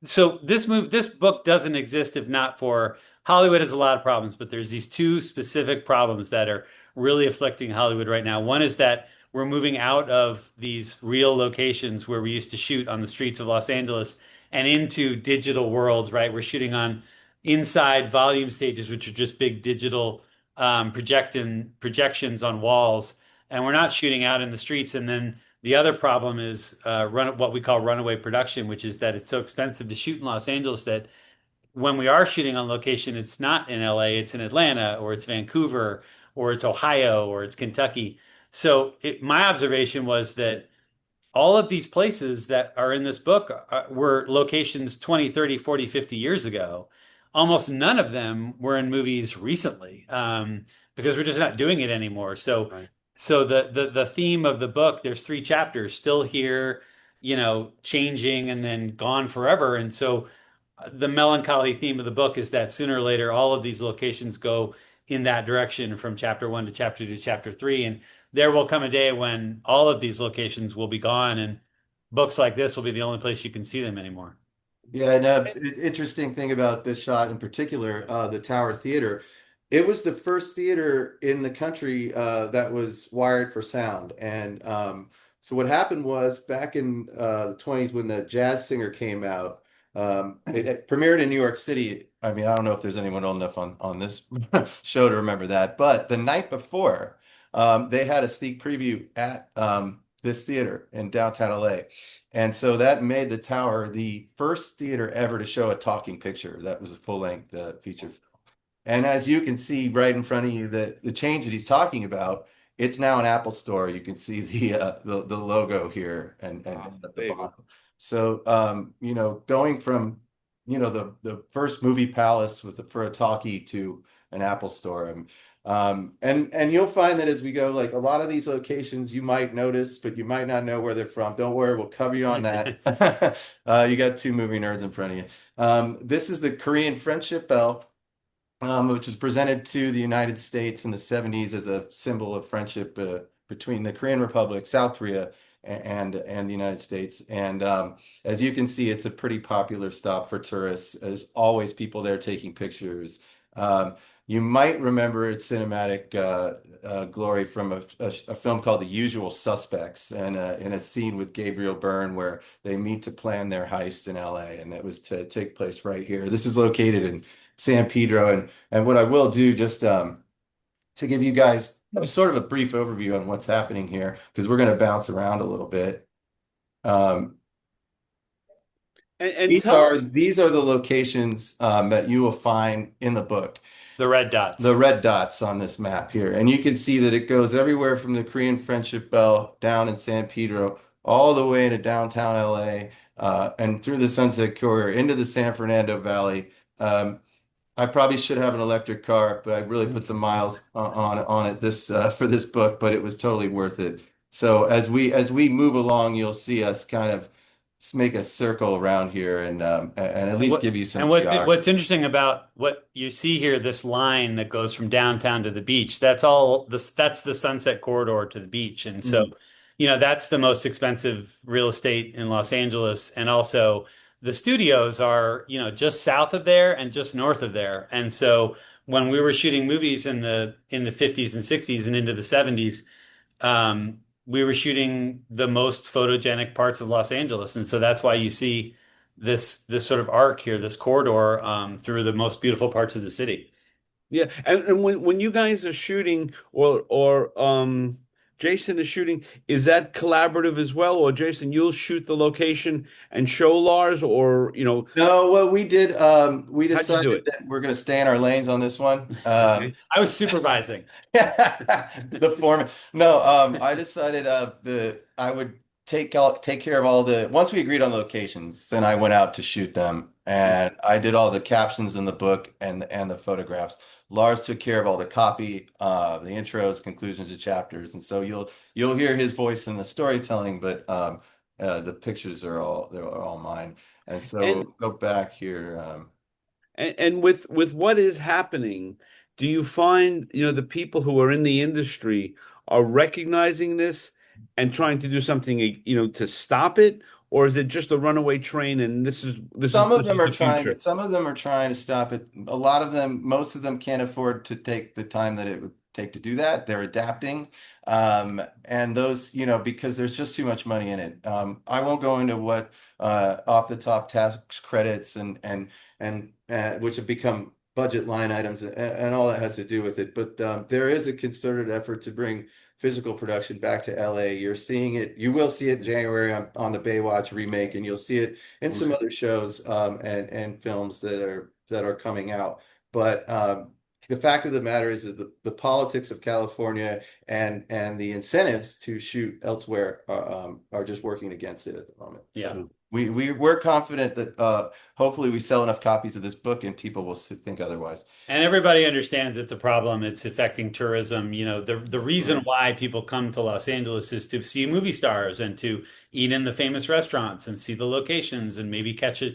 so this book doesn't exist if not for Hollywood has a lot of problems, but there's these two specific problems that are really afflicting Hollywood right now. One is that we're moving out of these real locations where we used to shoot on the streets of Los Angeles and into digital worlds, right? We're shooting on inside volume stages, which are just big digital projections on walls, and we're not shooting out in the streets. And then the other problem is what we call runaway production, which is that it's so expensive to shoot in Los Angeles that when we are shooting on location, it's not in LA, it's in Atlanta or it's Vancouver or it's Ohio or it's Kentucky. So my observation was that all of these places that are in this book were locations 20, 30, 40, 50 years ago. Almost none of them were in movies recently, because we're just not doing it anymore. So, Right. so the theme of the book, there's three chapters, still here, changing and then gone forever. And so the melancholy theme of the book is that sooner or later, all of these locations go in that direction from chapter one to chapter two to chapter three. And there will come a day when all of these locations will be gone, and books like this will be the only place you can see them anymore. Yeah, and interesting thing about this shot in particular, the Tower Theater, it was the first theater in the country that was wired for sound. And so what happened was back in the 20s when the Jazz Singer came out, it premiered in New York City. I mean, I don't know if there's anyone old enough on this show to remember that, but the night before, they had a sneak preview at this theater in downtown LA. And so that made the Tower the first theater ever to show a talking picture. That was a full-length feature film. And as you can see right in front of you, the change that he's talking about, it's now an Apple store. You can see the logo here and Wow, at the there you go. bottom. So going from the first movie palace for a talkie to an Apple store. And you'll find that as we go, like a lot of these locations you might notice, but you might not know where they're from. Don't worry, we'll cover you on that. You got two movie nerds in front of you. This is the Korean Friendship Bell, which was presented to the United States in the 70s as a symbol of friendship between the Korean Republic, South Korea, and the United States. And as you can see, it's a pretty popular stop for tourists. There's always people there taking pictures. You might remember its cinematic glory from a film called The Usual Suspects, and in a scene with Gabriel Byrne where they meet to plan their heist in LA, and it was to take place right here. This is located in San Pedro, and what I will do just to give you guys sort of a brief overview on what's happening here, because we're going to bounce around a little bit. And These are the locations that you will find in the book. The red dots. The red dots on this map here. And you can see that it goes everywhere from the Korean Friendship Bell down in San Pedro, all the way into downtown LA, and through the Sunset Corridor into the San Fernando Valley. I probably should have an electric car, but I really put some miles on it for this book, but it was totally worth it. So as we move along, you'll see us kind of make a circle around here and at least give you some And what's geography. interesting about what you see here, this line that goes from downtown to the beach, that's the Sunset Corridor to the beach. And so, Mm. that's the most expensive real estate in Los Angeles. And also the studios are, just south of there and just north of there. And so when we were shooting movies in the 50s and 60s and into the 70s, we were shooting the most photogenic parts of Los Angeles, and so that's why you see this sort of arc here, this corridor through the most beautiful parts of the city. Yeah, and when you guys are shooting or Jason is shooting, is that collaborative as well? Or Jason, you'll shoot the location and show Lars, or No, what we did, we how'd you do decided it? that we're going to stay in our lanes on this one. Okay. I was supervising. The foreman. No, I decided I would take care of all the once we agreed on the locations, then I went out to shoot them and I did all the captions in the book and the photographs. Lars took care of all the copy, the intros, conclusions to chapters, and so you'll hear his voice in the storytelling, but the pictures they're all mine. And so And go back here. and with what is happening, do you find, the people who are in the industry are recognizing this and trying to do something, to stop it, or is it just a runaway train and this is this is Some of this them is are the trying, future? some of them are trying to stop it. A lot of them, most of them can't afford to take the time that it would take to do that. They're adapting. And those, because there's just too much money in it. I won't go into what off the top tax credits and which have become budget line items and all that has to do with it. But there is a concerted effort to bring physical production back to LA. You're seeing it, you will see it in January on the Baywatch remake, and you'll see it and some Okay. other shows and films that are coming out. But the fact of the matter is that the politics of California and the incentives to shoot elsewhere are just working against it at the moment. Yeah. So we're confident that hopefully we sell enough copies of this book and people will think otherwise. And everybody understands it's a problem. It's affecting tourism. The reason Right. why people come to Los Angeles is to see movie stars and to eat in the famous restaurants and see the locations and maybe catch an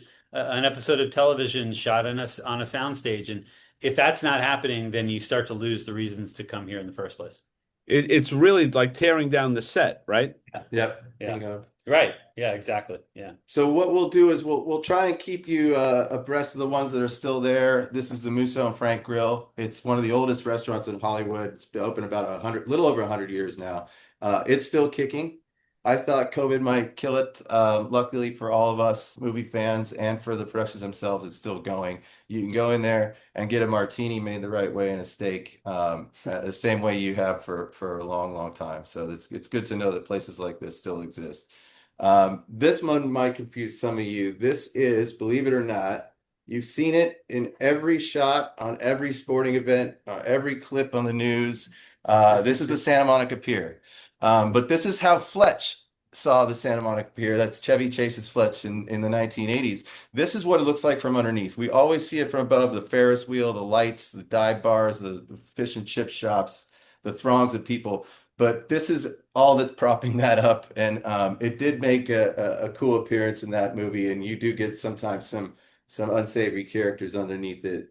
episode of television shot on a soundstage. And if that's not happening, then you start to lose the reasons to come here in the first place. It's really like tearing down the set, right? Yeah. Yep. Yeah. Bingo. Right. Yeah, exactly. Yeah. So what we'll do is we'll try and keep you abreast of the ones that are still there. This is the Musso and Frank Grill. It's one of the oldest restaurants in Hollywood. It's been open about little over 100 years now. It's still kicking. I thought COVID might kill it. Luckily for all of us movie fans and for the productions themselves, it's still going. You can go in there and get a martini made the right way and a steak, the same way you have for a long, long time. So it's good to know that places like this still exist. This one might confuse some of you. This is, believe it or not, you've seen it in every shot on every sporting event, every clip on the news. This is the Santa Monica Pier. But this is how Fletch saw the Santa Monica Pier. That's Chevy Chase's Fletch in the 1980s. This is what it looks like from underneath. We always see it from above, the Ferris wheel, the lights, the dive bars, the fish and chip shops, the throngs of people. But this is all that's propping that up, and it did make a cool appearance in that movie. And you do get sometimes some unsavory characters underneath it.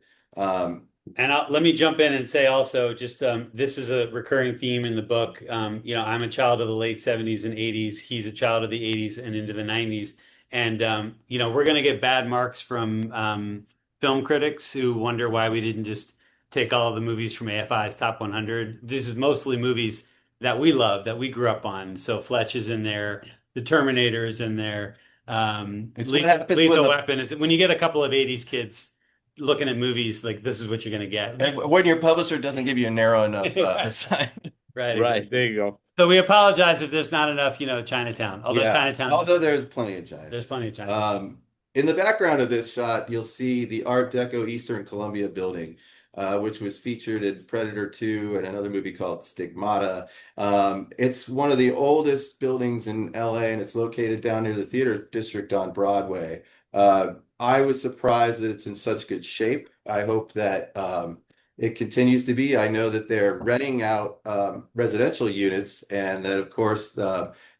And let me jump in and say also, just this is a recurring theme in the book. I'm a child of the late 70s and 80s. He's a child of the 80s and into the 90s. And, we're going to get bad marks from film critics who wonder why we didn't just take all of the movies from AFI's Top 100. This is mostly movies that we love, that we grew up on. So Fletch is in there, The Terminator is in there. It's what happens when Lethal Weapon is when you get a couple of 80s kids looking at movies, like this is what you're going to get. when your publisher doesn't give you a narrow enough assignment. Right, Right. exactly. There you go. So we apologize if there's not enough, Chinatown. Although Yeah. Chinatown, Although there's plenty of China. there's plenty of Chinatown. In the background of this shot, you'll see the Art Deco Eastern Columbia building, which was featured in Predator 2 and another movie called Stigmata. It's one of the oldest buildings in LA, and it's located down near the theater district on Broadway. I was surprised that it's in such good shape. I hope that it continues to be. I know that they're renting out residential units, and that, of course,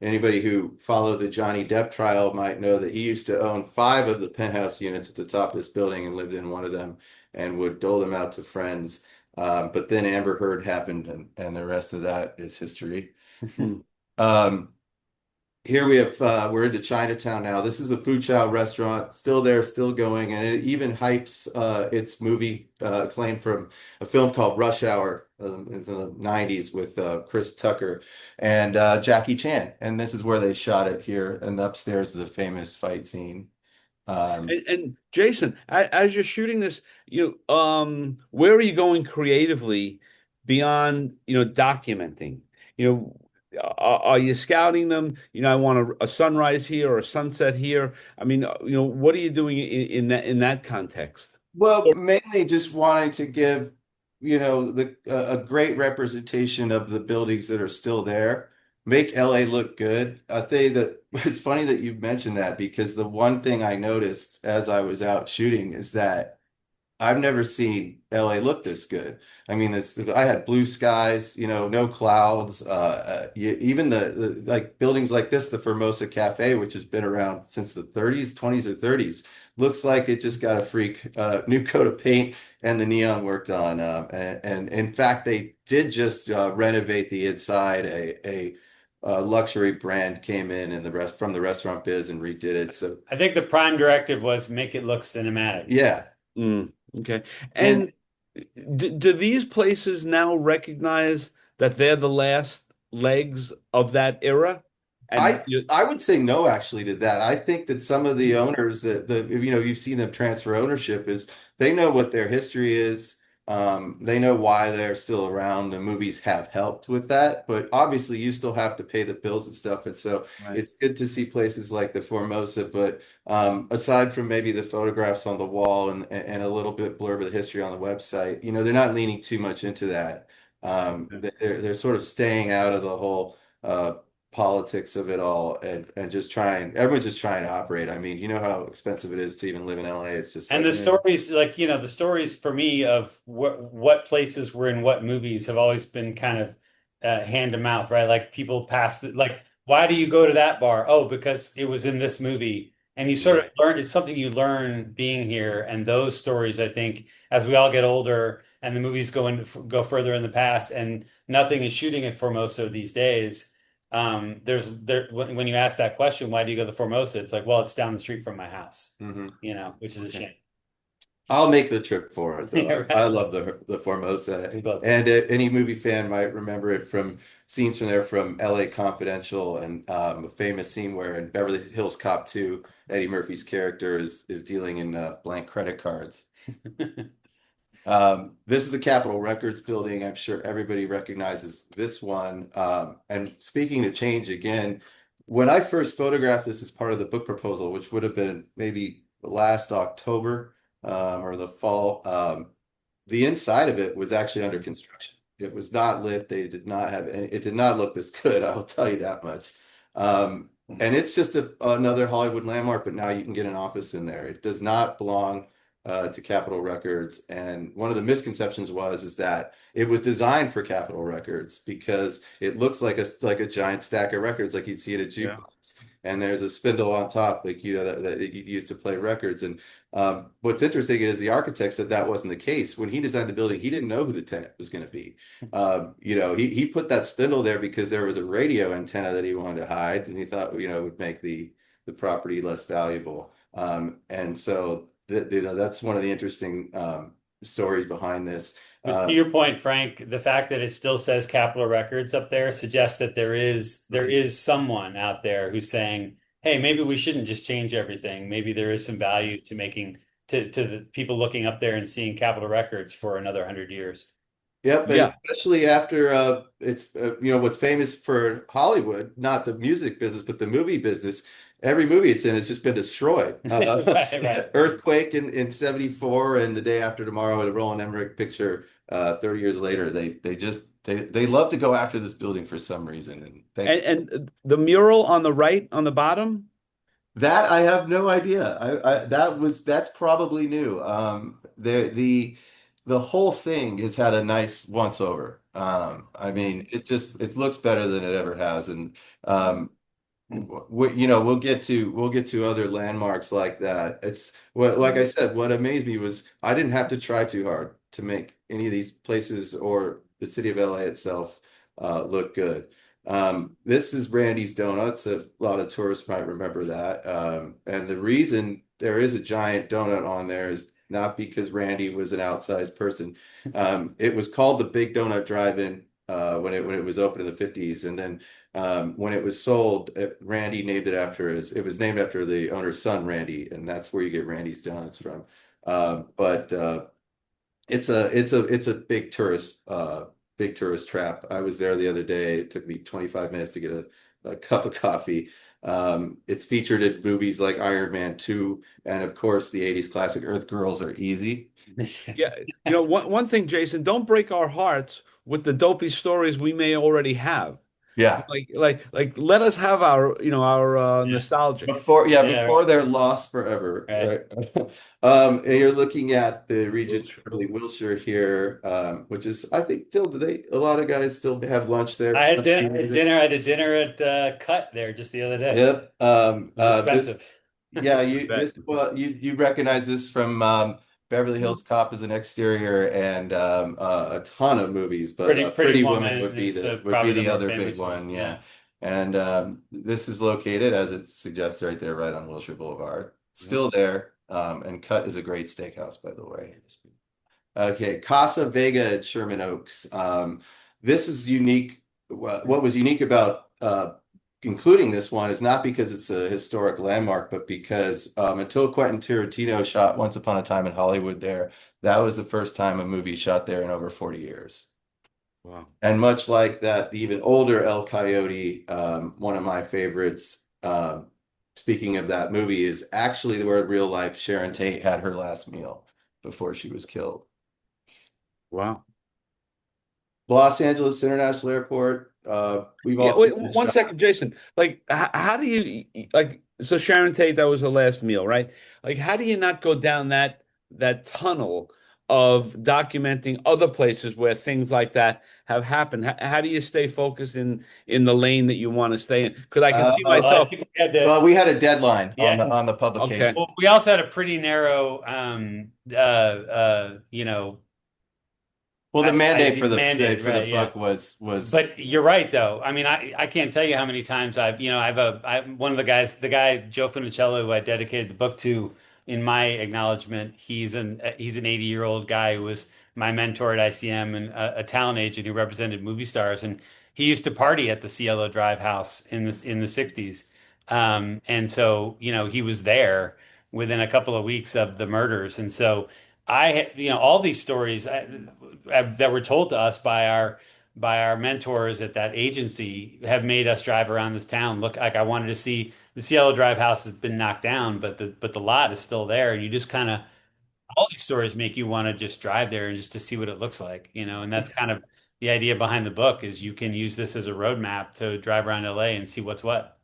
anybody who followed the Johnny Depp trial might know that he used to own 5 of the penthouse units at the top of this building and lived in one of them and would dole them out to friends. But then Amber Heard happened, and the rest of that is history. Hmm. Um, Here we have we're into Chinatown now. This is a Fu Chow restaurant, still there, still going, and it even hypes its movie claim from a film called Rush Hour in the 90s with Chris Tucker and Jackie Chan. And this is where they shot it here. And upstairs is a famous fight scene. And Jason, as you're shooting this, where are you going creatively beyond, documenting? Are you scouting them? I want a sunrise here or a sunset here. I mean, what are you doing in that context? Well, mainly just wanting to give, a great representation of the buildings that are still there, make LA look good. I think that it's funny that you mentioned that, because the one thing I noticed as I was out shooting is that I've never seen LA look this good. I mean, I had blue skies, no clouds. Even the like buildings like this, the Formosa Cafe, which has been around since the 30s, 20s or 30s, looks like it just got a freak new coat of paint and the neon worked on. And in fact, they did just renovate the inside. A luxury brand came in and from the restaurant biz and redid it. So I think the prime directive was make it look cinematic. yeah. Okay. And And do these places now recognize that they're the last legs of that era? And I I would say no actually to that. I think that some of the owners that you've seen them transfer ownership is they know what their history is. They know why they're still around. The movies have helped with that, but obviously you still have to pay the bills and stuff. And so right. it's good to see places like the Formosa. But aside from maybe the photographs on the wall and a little bit blurb of the history on the website, they're not leaning too much into that. They're sort of staying out of the whole politics of it all and just everyone's just trying to operate. I mean, you know how expensive it is to even live in LA. It's just And like, the stories, like, the stories for me of what places were in what movies have always been kind of hand to mouth, right? Like people pass like, why do you go to that bar? Oh, because it was in this movie. And you sort of Right. learn, it's something you learn being here. And those stories, I think, as we all get older and the movies go further in the past and nothing is shooting at Formosa these days. When you ask that question, why do you go to Formosa? It's like, well, it's down the street from my house, mhm. which is a Okay. shame. I'll make the trip for it Yeah, though. I right. love the Formosa, We both do. and any movie fan might remember it from scenes from there from LA Confidential and a famous scene where in Beverly Hills Cop 2, Eddie Murphy's character is dealing in blank credit cards. This is the Capitol Records building. I'm sure everybody recognizes this one. And speaking to change again, when I first photographed this as part of the book proposal, which would have been maybe last October or the fall, the inside of it was actually under construction. It was not lit. They did not have any, it did not look this good, I will tell you that much. And it's just another Hollywood landmark, but now you can get an office in there. It does not belong to Capitol Records. And one of the misconceptions is that it was designed for Capitol Records because it looks like a giant stack of records like you'd see at a Yeah. jukebox. And there's a spindle on top, like that you'd use to play records. And what's interesting is the architect said that wasn't the case. When he designed the building, he didn't know who the tenant was going to be. He put that spindle there because there was a radio antenna that he wanted to hide, and he thought, it would make the property less valuable. And so that's one of the interesting stories behind this. But to your point, Frank, the fact that it still says Capitol Records up there suggests that there is someone out there who's saying, "Hey, maybe we shouldn't just change everything. Maybe there is some value to making to the people looking up there and seeing Capitol Records for another 100 years." Yep, and Yeah. especially after it's what's famous for Hollywood, not the music business, but the movie business. Every movie it's in has just been destroyed. Right, right. Earthquake in '74 and The Day After Tomorrow, the Roland Emmerich picture. 30 years later, they love to go after this building for some reason, and And the mural on the right on the bottom. that I have no idea. That's probably new. The the whole thing has had a nice once over. I mean, it looks better than it ever has, and we'll get to other landmarks like that. It's what, like I said, what amazed me was I didn't have to try too hard to make any of these places or the city of LA itself look good. This is Randy's Donuts. A lot of tourists might remember that. And the reason there is a giant donut on there is not because Randy was an outsized person. It was called the Big Donut Drive-In when it was open in the 50s, and then when it was sold, Randy named it after it was named after the owner's son, Randy, and that's where you get Randy's Donuts from. But it's a big tourist trap. I was there the other day. It took me 25 minutes to get a cup of coffee. It's featured in movies like Iron Man 2, and of course the 80s classic Earth Girls Are Easy. Yeah, one thing, Jason, don't break our hearts with the dopey stories we may already have. Yeah. Let us have our, our Yeah. nostalgic. Yeah, Before they're lost forever, right. right? And you're looking at the region, probably Wilshire here, which is, I think, still, a lot of guys still have lunch there? I had dinner. I had a dinner at Cut there just the other day. Yep. It was expensive. Yeah, You bet. you recognize this from Beverly Hills Cop as an exterior and a ton of movies, but Pretty Woman Woman is would be probably the the more other big famous one, Yeah. yeah. And this is located, as it suggests, right there, right on Wilshire Boulevard. Still there. And Cut is a great steakhouse, by the way. Okay, Casa Vega at Sherman Oaks. This is unique. What was unique about including this one is not because it's a historic landmark, but because until Quentin Tarantino shot Once Upon a Time in Hollywood there, that was the first time a movie shot there in over 40 years. Wow. And much like that, the even older El Coyote, one of my favorites, speaking of that movie, is actually where real life Sharon Tate had her last meal before she was killed. Wow. Los Angeles International Airport. We've Yeah, all wait, seen this one shot. second, Jason. Like, how do you like? So Sharon Tate, that was her last meal, right? Like, how do you not go down that tunnel of documenting other places where things like that have happened? How do you stay focused in the lane that you want to stay in? Because I can see Well, I myself. think we had to. Well, we had a deadline on Yeah. the publication. Okay. Well, we also had a pretty narrow, Well, the mandate for the mandate, right? Yeah. book was But you're right, though. I mean, I can't tell you how many times one of the guy Joe Funicello, who I dedicated the book to, in my acknowledgement, he's an 80-year-old guy who was my mentor at ICM and a talent agent who represented movie stars, and he used to party at the Cielo Drive house in the 60s. And so, he was there within a couple of weeks of the murders, and so all these stories that were told to us by our mentors at that agency have made us drive around this town. Look, like I wanted to see the Cielo Drive house has been knocked down, but the lot is still there. And you just kind of all these stories make you want to just drive there and just to see what it looks like, And that's kind of the idea behind the book is you can use this as a roadmap to drive around LA and see what's what.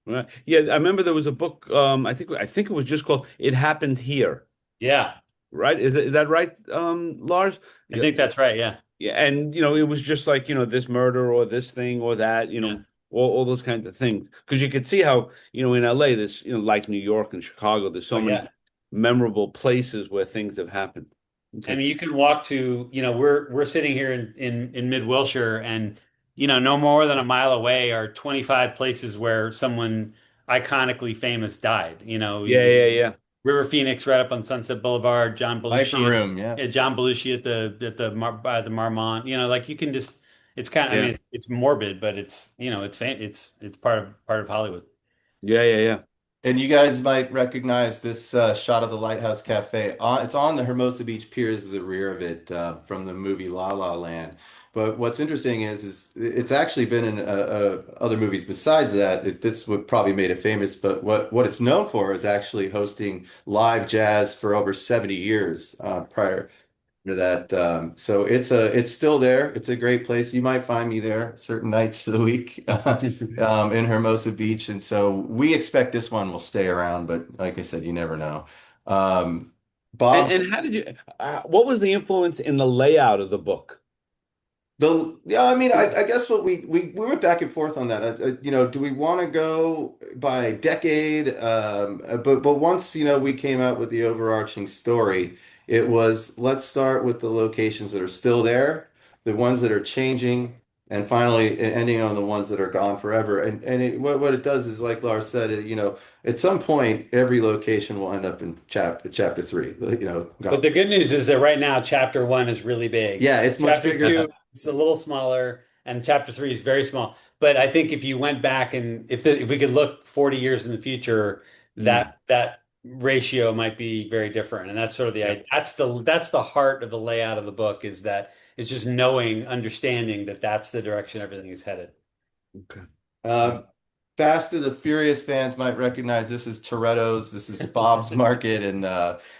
Right. Yeah, I remember there was a book. I think it was just called "It Happened Here." Yeah, Right? Is that right, Lars? I Yeah. think that's right. Yeah. Yeah, and it was just like, this murder or this thing or that, Yeah. all those kinds of things. Because you could see how, in LA, this, like New York and Chicago, there's Oh, so many yeah. memorable places where things have happened. I Okay. mean, you can walk to, we're sitting here in mid Wilshire, and no more than a mile away are 25 places where someone iconically famous died. Yeah, yeah, yeah. River Phoenix right up on Sunset Boulevard, John Viper Belushi, Room, yeah. John Belushi by the Marmont. Like you can just, it's kind of, I Yeah. mean, it's morbid, but it's part of Hollywood. Yeah, yeah, yeah. And you guys might recognize this shot of the Lighthouse Cafe. It's on the Hermosa Beach Piers is the rear of it from the movie La La Land. But what's interesting is it's actually been in other movies besides that. This would probably made it famous, but what it's known for is actually hosting live jazz for over 70 years prior to that. So it's still there. It's a great place. You might find me there certain nights of the week in Hermosa Beach. And so we expect this one will stay around, but like I said, you never know. Um, Bob. And how did you, what was the influence in the layout of the book? Yeah, I mean, I guess what we went back and forth on that. Do we want to go by decade? But once we came out with the overarching story, it was let's start with the locations that are still there, the ones that are changing, and finally ending on the ones that are gone forever. What it does is, like Lars said, at some point every location will end up in chapter three. But Gone. the good news is that right now, chapter one is really big. Yeah, it's much Chapter bigger. two is a little smaller, and chapter three is very small. But I think if you went back and if we could look 40 years in the future, Mm, that ratio might be very different. And that's sort of yeah. that's the heart of the layout of the book is that it's just knowing, understanding that that's the direction everything is headed. Okay. Yeah. Um, Fast and the Furious fans might recognize this is Toretto's, this is Bob's Market in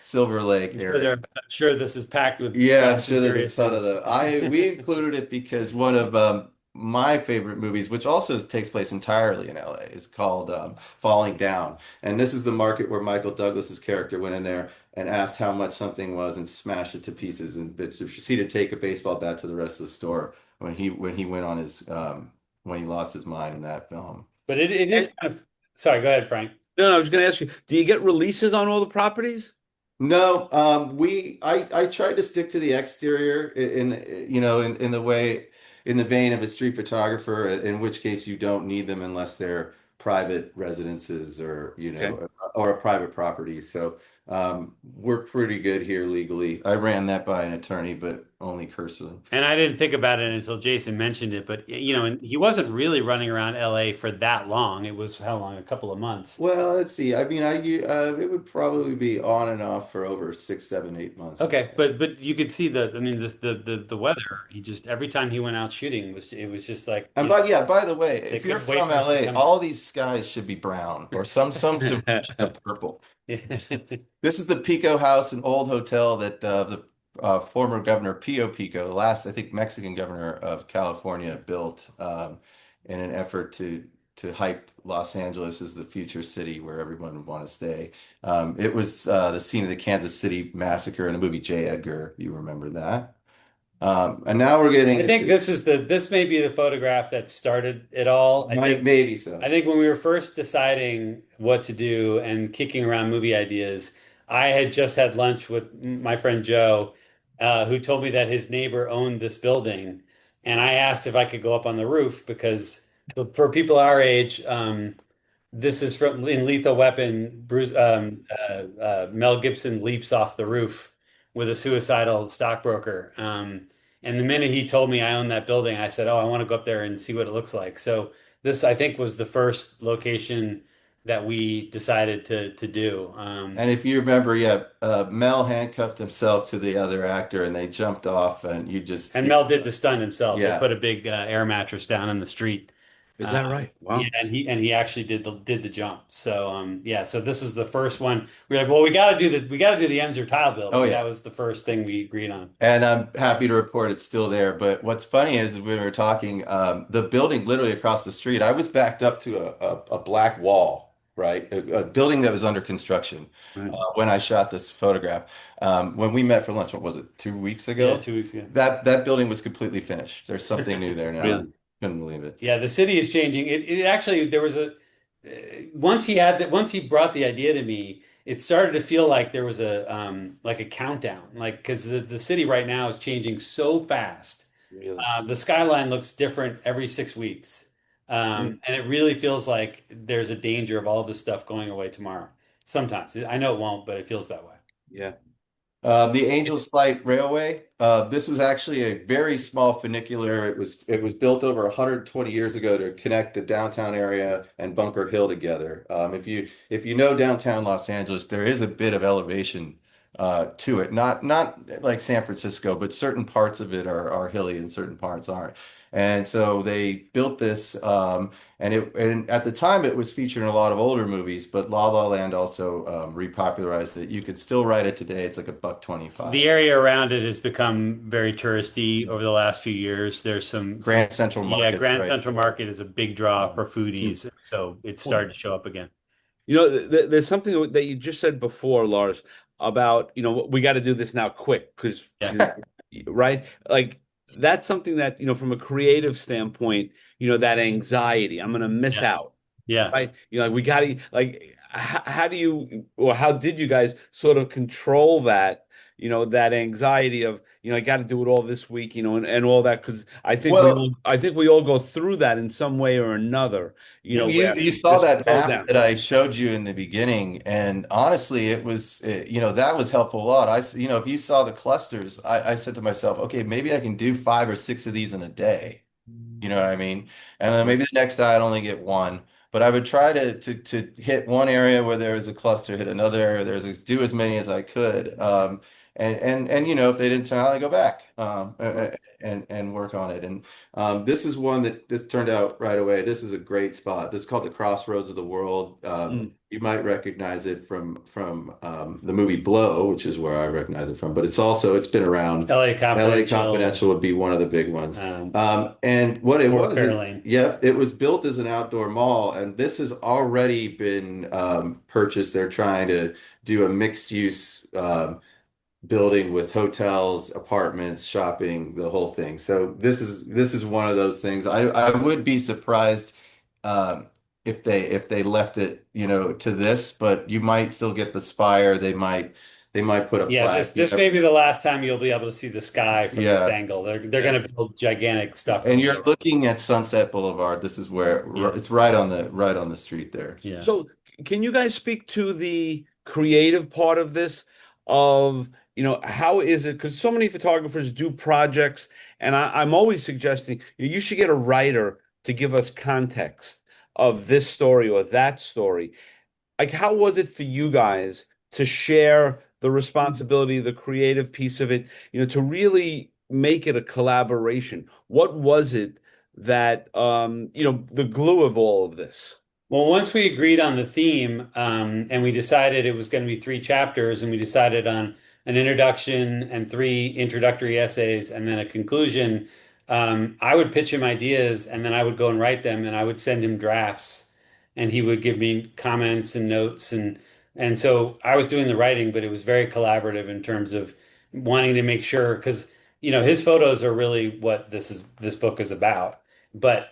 Silver Lake area. I'm sure this is packed with Yeah, I'm Fast and sure there's a Furious ton of fans. them. We included it because one of my favorite movies, which also takes place entirely in LA, is called Falling Down. And this is the market where Michael Douglas's character went in there and asked how much something was and smashed it to pieces and bits. Proceeded to take a baseball bat to the rest of the store when he went on his when he lost his mind in that film. But it And is kind of sorry, go ahead, Frank. no, I was going to ask you, do you get releases on all the properties? No, I tried to stick to the exterior in the way in the vein of a street photographer, in which case you don't need them unless they're private residences or Okay. or a private property. So we're pretty good here legally. I ran that by an attorney, but only cursorily. And I didn't think about it until Jason mentioned it, but and he wasn't really running around LA for that long. It was how long? A couple of months. Well, let's see. I mean, it would probably be on and off for over 6, 7, 8 months. I Okay, think. but you could see I mean this the weather. He just every time he went out shooting it was just like, And by the way, they if you're couldn't wait from for us to LA, come all these skies should be brown or some variation of purple. in. This is the Pico House, an old hotel that the former governor Pio Pico, the last I think Mexican governor of California, built in an effort to hype Los Angeles as the future city where everyone would want to stay. It was the scene of the Kansas City massacre in the movie J. Edgar. You remember that? And now we're getting I think into this may be the photograph that started it all. maybe so. I think when we were first deciding what to do and kicking around movie ideas, I had just had lunch with my friend Joe, who told me that his neighbor owned this building, and I asked if I could go up on the roof because for people our age, this is from in Lethal Weapon. Mel Gibson leaps off the roof with a suicidal stockbroker. And the minute he told me I own that building, I said, "Oh, I want to go up there and see what it looks like." So this, I think, was the first location that we decided to do. And if you remember, yeah, Mel handcuffed himself to the other actor, and they jumped off, and And Mel did the stunt himself. They yeah. put a big air mattress down in the street. Is Uh, that right? yeah, Wow. and he actually did the jump. So yeah, so this was the first one. We were like, well, we got to do the Enzer tile Oh building. yeah. That was the first thing we agreed on. And I'm happy to report it's still there. But what's funny is when we were talking, the building literally across the street, I was backed up to a black wall, right? A building that was under construction Right. when I shot this photograph. When we met for lunch, what was it, 2 weeks Yeah, ago? 2 weeks ago. That building was completely finished. There's something new there now. Really? Couldn't believe it. Yeah, the city is changing. It actually there was a once he brought the idea to me, it started to feel like there was a like a countdown, like because the city right now is changing so fast. Really? The skyline looks different every 6 weeks. Mm, And it really feels like there's a danger of all this stuff going away tomorrow. Sometimes. I know it won't, but it feels that way. yeah. The Angels Flight Railway. This was actually a very small funicular. It was built over 120 years ago to connect the downtown area and Bunker Hill together. If you know downtown Los Angeles, there is a bit of elevation to it. Not like San Francisco, but certain parts of it are hilly and certain parts aren't. And so they built this, and at the time it was featured in a lot of older movies, but La La Land also repopularized it. You could still ride it today. It's like a buck 25. The area around it has become very touristy over the last few years. There's some, Grand Central yeah, Market, Grand right? Central Market is a big draw for foodies, so it's Well, starting to show up again. there's something that you just said before, Lars. about, we got to do this now quick because, Yes. right? Like that's something that, from a creative standpoint, that anxiety, I'm going to miss Yeah. out, Yeah. right? Like we got to, like, how do you, or how did you guys sort of control that, that anxiety of, I got to do it all this week, and all that, because Well, I think we all go through that in some way or another, Yeah. you where you saw just that slow map down. that I showed you in the beginning, and honestly, that was helpful a lot. If you saw the clusters, I said to myself, okay, maybe I can do 5 or 6 of these in a day. You know what I mean? And then maybe the next day I'd only get one. But I would try to hit one area where there was a cluster, hit another area, do as many as I could. And if they didn't turn out, I go back and work on it. And this is one that this turned out right away. This is a great spot. This is called the Crossroads of the World. Mm. You might recognize it from the movie Blow, which is where I recognize it from. But it's been around. LA LA Confidential, Confidential would be one of the big ones. um, And what it Fort was, Fairlane. yeah, it was built as an outdoor mall, and this has already been purchased. They're trying to do a mixed use building with hotels, apartments, shopping, the whole thing. So this is one of those things. I would be surprised if they left it, to this, but you might still get the spire. They might put a Yeah, plaque. this may be the last time you'll be able to see the sky from this Yeah. angle. They're going to build gigantic stuff And over you're there. looking at Sunset Boulevard. This is where Yeah. it's right on the street there. Yeah. So, can you guys speak to the creative part of this? Of, how is it? Because so many photographers do projects, and I'm always suggesting you should get a writer to give us context of this story or that story. Like, how was it for you guys to share the responsibility, the creative piece of it, to really make it a collaboration? What was it that, the glue of all of this? Well, once we agreed on the theme, and we decided it was going to be 3 chapters, and we decided on an introduction and 3 introductory essays, and then a conclusion, I would pitch him ideas, and then I would go and write them, and I would send him drafts, and he would give me comments and notes, and so I was doing the writing, but it was very collaborative in terms of wanting to make sure, because his photos are really what this book is about, but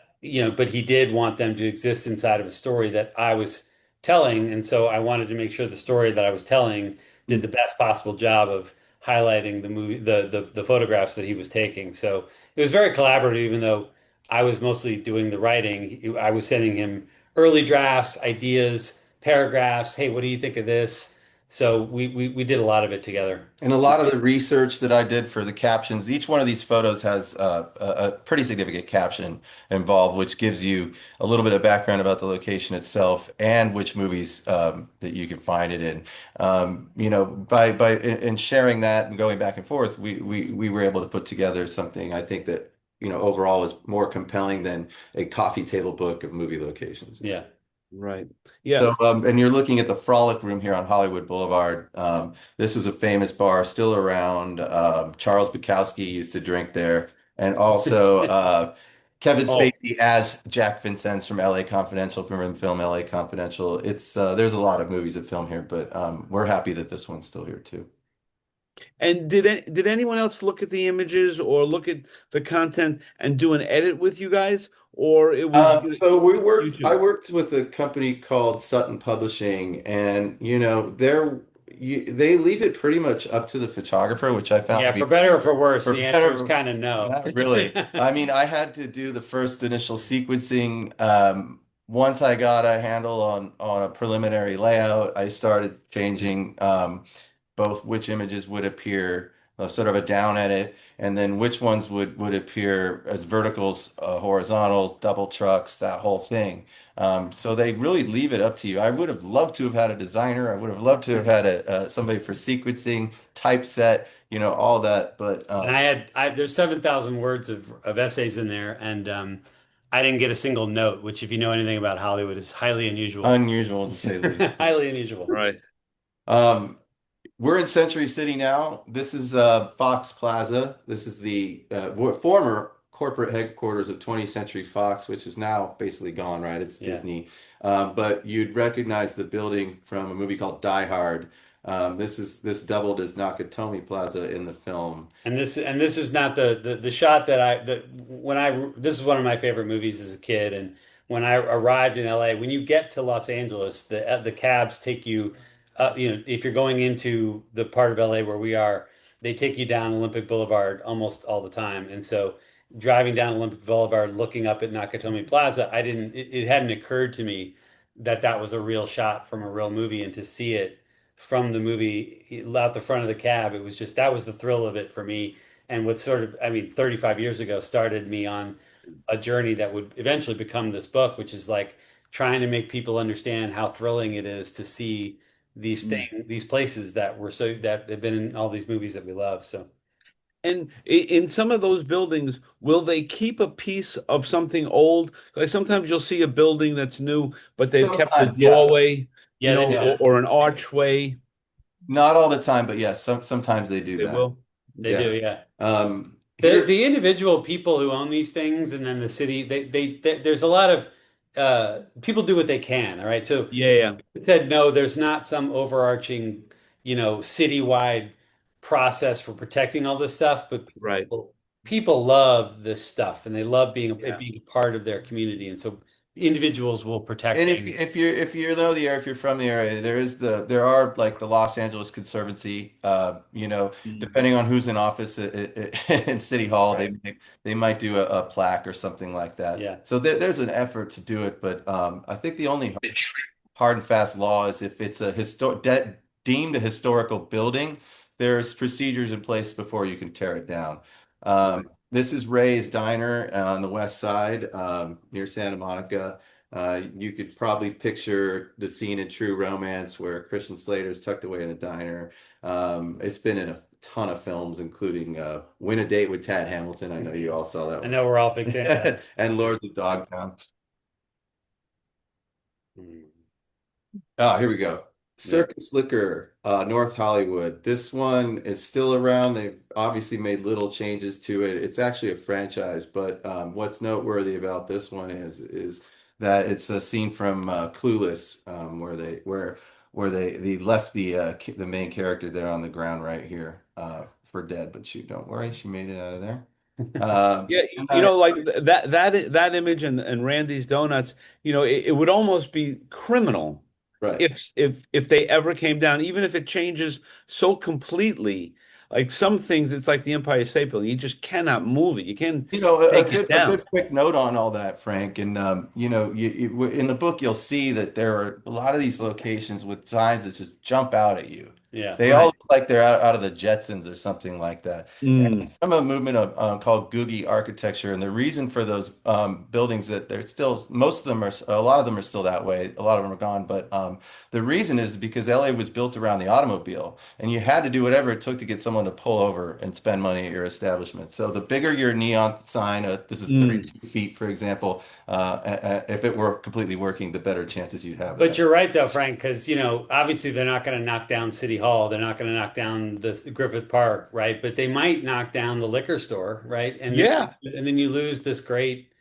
but he did want them to exist inside of a story that I was telling. And so I wanted to make sure the story that I was telling did the best possible job of highlighting the movie, the photographs that he was taking. So it was very collaborative, even though I was mostly doing the writing. I was sending him early drafts, ideas, paragraphs. Hey, what do you think of this? So we did a lot of it together. And a lot of the research that I did for the captions, each one of these photos has a pretty significant caption involved, which gives you a little bit of background about the location itself and which movies that you can find it in. By in sharing that and going back and forth, we were able to put together something I think that overall is more compelling than a coffee table book of movie locations. Yeah. Right. Yeah. So, and you're looking at the Frolic Room here on Hollywood Boulevard. This is a famous bar still around. Charles Bukowski used to drink there, and also Kevin Oh, Spacey as Jack Vincennes from LA Confidential, from the film LA Confidential. There's a lot of movies that film here, but we're happy that this one's still here too. and did anyone else look at the images or look at the content and do an edit with you guys, or it was So you I two? worked with a company called Sutton Publishing, and they leave it pretty much up to the photographer, which I found Yeah, to be for better or for worse, for the answer is better. kind of no. Not really. I mean, I had to do the first initial sequencing. Once I got a handle on a preliminary layout, I started changing both which images would appear sort of a down edit, and then which ones would appear as verticals, horizontals, double trucks, that whole thing. So they really leave it up to you. I would have loved to have had a designer. I would have loved to have had somebody for sequencing, typeset, all that. But And there's 7,000 words of essays in there, and I didn't get a single note, which, if you know anything about Hollywood, is highly unusual. unusual to say the least. Highly unusual. Right. Um, we're in Century City now. This is Fox Plaza. This is the former corporate headquarters of 20th Century Fox, which is now basically gone, right? It's Yeah. Disney. But you'd recognize the building from a movie called Die Hard. This doubled as Nakatomi Plaza in the film. And this is not the shot that I that when I this is one of my favorite movies as a kid. And when I arrived in LA, when you get to Los Angeles, the cabs take you if you're going into the part of LA where we are, they take you down Olympic Boulevard almost all the time. And so driving down Olympic Boulevard, looking up at Nakatomi Plaza, it hadn't occurred to me that that was a real shot from a real movie. And to see it from the movie out the front of the cab, it was just that was the thrill of it for me. And what sort of, I mean, 35 years ago started me on a journey that would eventually become this book, which is like trying to make people understand how thrilling it is to see Mm. these places that were so that have been in all these movies that we love. So And in some of those buildings, will they keep a piece of something old? Like sometimes you'll see a building that's new, but they've kept the Sometimes, yeah, doorway, yeah, they do yeah. that. or an archway. Not all the time, but yes, sometimes they do They that. will. They do, Yeah. yeah. Here, The individual people who own these things, and then the city, there's a lot of people do what they can, all right? So Yeah, yeah, said no, there's not some overarching, citywide process for protecting all this stuff, but right. people love this stuff and they love it Yeah. being a part of their community. And so individuals will protect and things. if you know the area, if you're from the area, there are like the Los Angeles Conservancy. Mm. Depending on who's in office in City Hall, Right. they might do a plaque or something like that. Yeah. So there's an effort to do it, but I think the only hard and fast law is if it's a deemed a historical building, there's procedures in place before you can tear it down. Right. This is Ray's Diner on the west side, near Santa Monica. You could probably picture the scene in True Romance where Christian Slater's tucked away in a diner. It's been in a ton of films, including Win a Date with Tad Hamilton. I know you all saw that I know we're all big fans of one. And Lords of Dogtown. that. Oh, here we go. Yeah. Circus Liquor, North Hollywood. This one is still around. They've obviously made little changes to it. It's actually a franchise, but what's noteworthy about this one is that it's a scene from Clueless, where they left the main character there on the ground right here for dead. But don't worry, she made it out of there. Yeah, And like that image and Randy's Donuts, it would almost be criminal right. if they ever came down, even if it changes so completely. Like some things, it's like the Empire State Building. You just cannot move it. You can't take it A down. good quick note on all that, Frank, and in the book you'll see that there are a lot of these locations with signs that just jump out at you. Yeah. They all Right. look like they're out of the Jetsons or something like that. And Mm, it's from a movement called Googie architecture, and the reason for those buildings that they're still most of them are a lot of them are still that way. A lot of them are gone, but the reason is because LA was built around the automobile, and you had to do whatever it took to get someone to pull over and spend money at your establishment. So the bigger your neon sign, this is mm. 32 feet, for example, if it were completely working, the better chances you'd have of But that. you're right though, Frank, because obviously they're not going to knock down City Hall. They're not going to knock down the Griffith Park, right? But they might knock down the liquor store, right? Yeah, And then you lose this great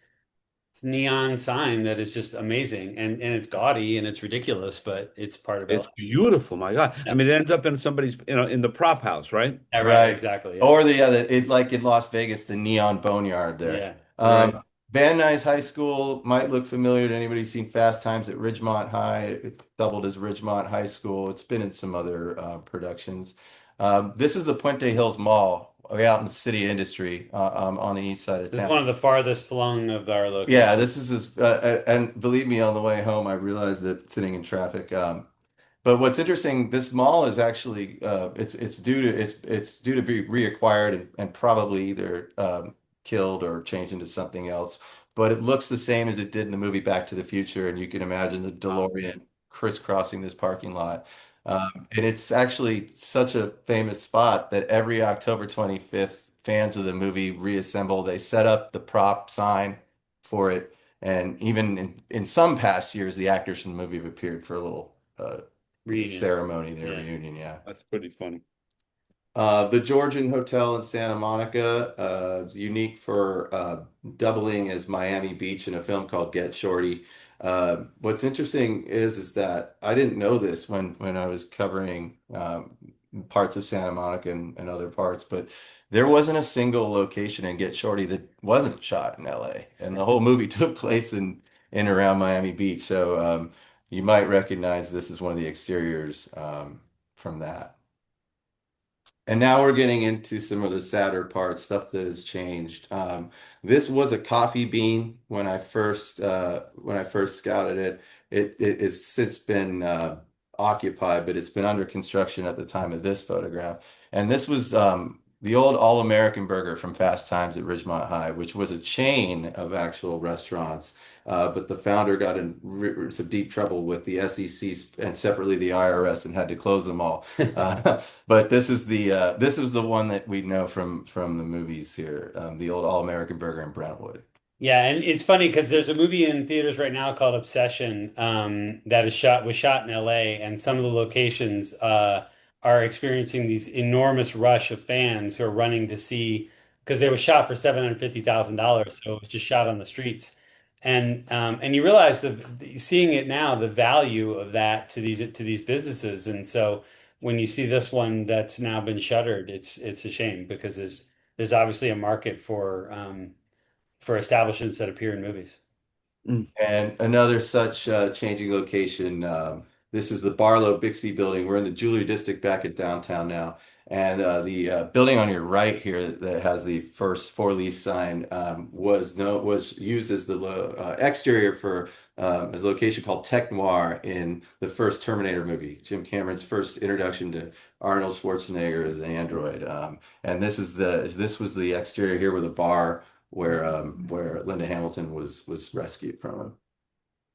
neon sign that is just amazing, and it's gaudy and it's ridiculous, but it's part of it's LA. beautiful. My God. I Yeah. mean, it ends up in somebody's, in the prop house, right? Yeah, right, Right. exactly. Yeah. Or the other, it like in Las Vegas, the neon boneyard there. Yeah. Right. Van Nuys High School might look familiar to anybody who's seen Fast Times at Ridgemont High. It doubled as Ridgemont High School. It's been in some other productions. This is the Puente Hills Mall, way out in the city industry on the east side of This is town. one of the farthest flung of our Yeah, locations. this is, and believe me, on the way home, I realized that sitting in traffic. But what's interesting, this mall is actually it's due to be reacquired and probably either killed or changed into something else. But it looks the same as it did in the movie Back to the Future, and you can imagine the Wow. DeLorean crisscrossing this parking lot. And it's actually such a famous spot that every October 25th, fans of the movie reassemble. They set up the prop sign for it, and even in some past years, the actors from the movie have appeared for a little Reunion. ceremony, their Yeah. reunion, yeah. That's pretty funny. The Georgian Hotel in Santa Monica is unique for doubling as Miami Beach in a film called Get Shorty. What's interesting is that I didn't know this when I was covering parts of Santa Monica and other parts, but there wasn't a single location in Get Shorty that wasn't shot in LA, and the whole movie took place in around Miami Beach. So you might recognize this as one of the exteriors from that. And now we're getting into some of the sadder parts, stuff that has changed. This was a coffee bean when I first scouted it. It has since been occupied, but it's been under construction at the time of this photograph. And this was the old All-American Burger from Fast Times at Ridgemont High, which was a chain of actual restaurants. But the founder got in some deep trouble with the SEC and separately the IRS and had to close them all. But this is the one that we know from the movies here, the old All-American Burger in Brentwood. Yeah, and it's funny because there's a movie in theaters right now called Obsession that was shot in LA, and some of the locations are experiencing these enormous rush of fans who are running to see because they were shot for $750,000, so it was just shot on the streets, and you realize seeing it now the value of that to these businesses, and so when you see this one that's now been shuttered, it's a shame because there's obviously a market for establishments that appear in movies. Mm. And another such changing location. This is the Barlow Bixby building. We're in the Jewelry District back at downtown now. And the building on your right here that has the first for lease sign was used as the exterior for a location called Tech Noir in the first Terminator movie, Jim Cameron's first introduction to Arnold Schwarzenegger as an android. And this was the exterior here with a bar where Linda Hamilton was rescued from him.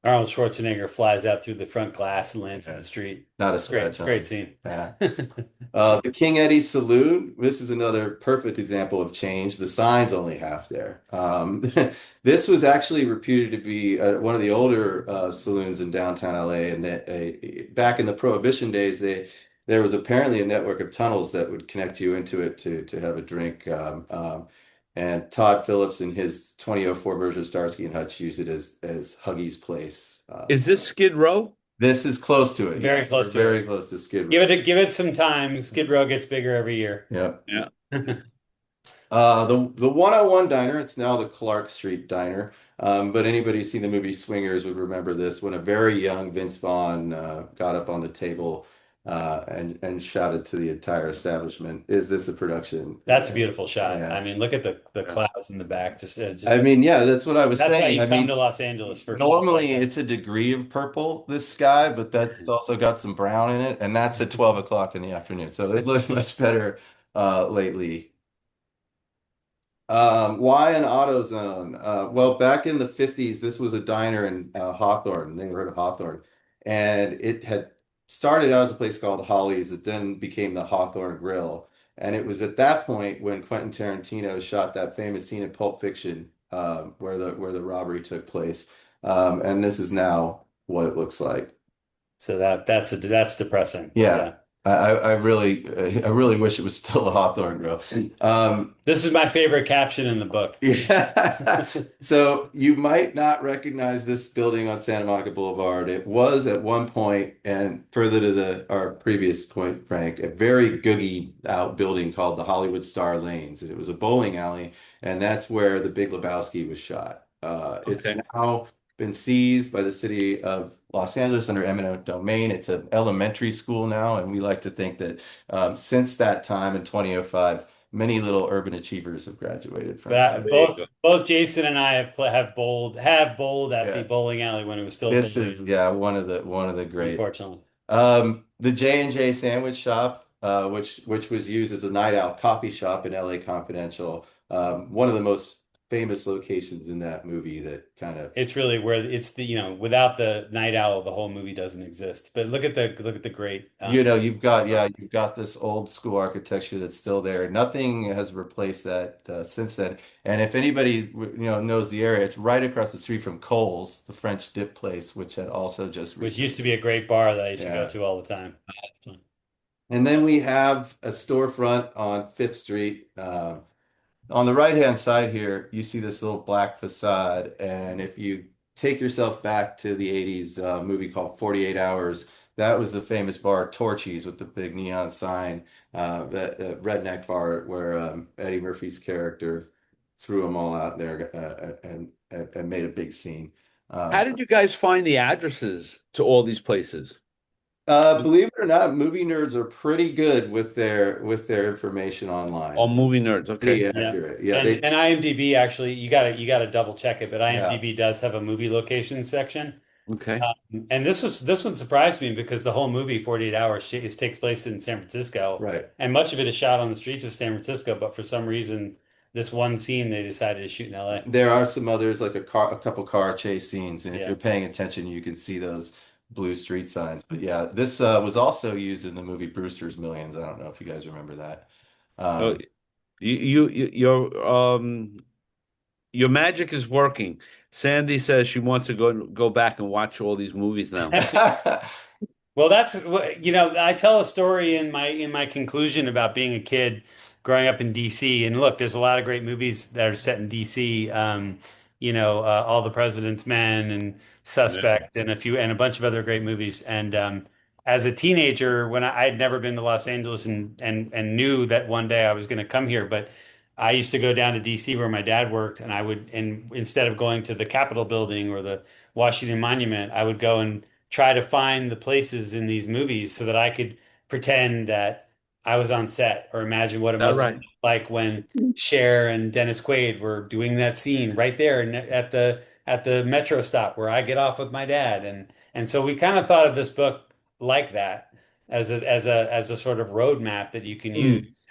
Arnold Schwarzenegger flies out through the front glass and lands in the street. Not a Great, scratch on great him. scene. Yeah. The King Eddie Saloon. This is another perfect example of change. The sign's only half there. This was actually reputed to be one of the older saloons in downtown LA, and back in the Prohibition days, there was apparently a network of tunnels that would connect you into it to have a drink. And Todd Phillips in his 2004 version of Starsky and Hutch used it as Huggy's Place. Is this Skid Row? This is close to it. Very Yes, close we're to very it. close to Skid Row. Give it some time. Skid Row gets bigger every year. Yep. Yeah. The 101 Diner, it's now the Clark Street Diner. But anybody who's seen the movie Swingers would remember this when a very young Vince Vaughn got up on the table and shouted to the entire establishment, "Is this a production?" That's a beautiful shot. Yeah. I mean, look at the clouds in the back. I mean, yeah, that's what I was that's why saying. you I come mean, to Los Angeles for normally it's a degree of purple, this sky, but that's also got some brown in it, and that's at 12 o'clock in the afternoon. So it looked much better lately. Why an AutoZone? Well, back in the 50s, this was a diner in Hawthorne, neighborhood of Hawthorne. And it had started out as a place called Holly's. It then became the Hawthorne Grill. And it was at that point when Quentin Tarantino shot that famous scene in Pulp Fiction, where the robbery took place. And this is now what it looks like. So that's depressing. Yeah. Yeah. I really wish it was still a Hawthorne Grill. This is my favorite caption in the book. Yeah. So you might not recognize this building on Santa Monica Boulevard. It was at one point, and further to our previous point, Frank, a very googie out building called the Hollywood Star Lanes. And it was a bowling alley, and that's where The Big Lebowski was shot. It's Okay. now been seized by the city of Los Angeles under eminent domain. It's an elementary school now, and we like to think that since that time in 2005, many little urban achievers have graduated from But it. There you go. both Jason and I have bowled at Yeah. the bowling alley when it was still This bowling, is one of the great. unfortunately. The J&J Sandwich Shop, which was used as a night out coffee shop in LA Confidential. One of the most famous locations in that movie that kind of It's really where it's without the night owl, the whole movie doesn't exist. But look at the great you've got this old school architecture that's still there. Nothing has replaced that since then. And if anybody knows the area, it's right across the street from Cole's, the French dip place, which had also just which used to be a great bar that I used to Yeah. go to all the time. And then we have a storefront on Fifth Street. On the right-hand side here, you see this little black facade, and if you take yourself back to the 80s movie called 48 Hours. That was the famous bar, Torchy's, with the big neon sign, that redneck bar where Eddie Murphy's character threw them all out there and made a big scene. How did you guys find the addresses to all these places? Believe it or not, movie nerds are pretty good with their information All online. movie nerds. Okay. Pretty Yeah. accurate. Yeah, And IMDb actually, you gotta double check it, but yeah, IMDb does have a movie location section. Okay. And this one surprised me because the whole movie, 48 Hours, takes place in San Francisco, right. and much of it is shot on the streets of San Francisco. But for some reason, this one scene they decided to shoot in LA. There are some others like a couple car chase scenes, and if Yeah. you're paying attention, you can see those blue street signs. But yeah, this was also used in the movie Brewster's Millions. I don't know if you guys remember that. Oh, Um, your magic is working. Sandy says she wants to go back and watch all these movies now. Well, I tell a story in my conclusion about being a kid growing up in DC. And look, there's a lot of great movies that are set in DC. All the President's Men and Yeah. Suspect and a bunch of other great movies. And as a teenager, when I'd never been to Los Angeles and knew that one day I was going to come here, but I used to go down to DC where my dad worked, and instead of going to the Capitol building or the Washington Monument, I would go and try to find the places in these movies so that I could pretend that I was on set or imagine what it All must have right. been like when Cher and Dennis Quaid were doing that scene right there at the metro stop where I get off with my dad. And so we kind of thought of this book like that as a sort of roadmap that you can Mm. use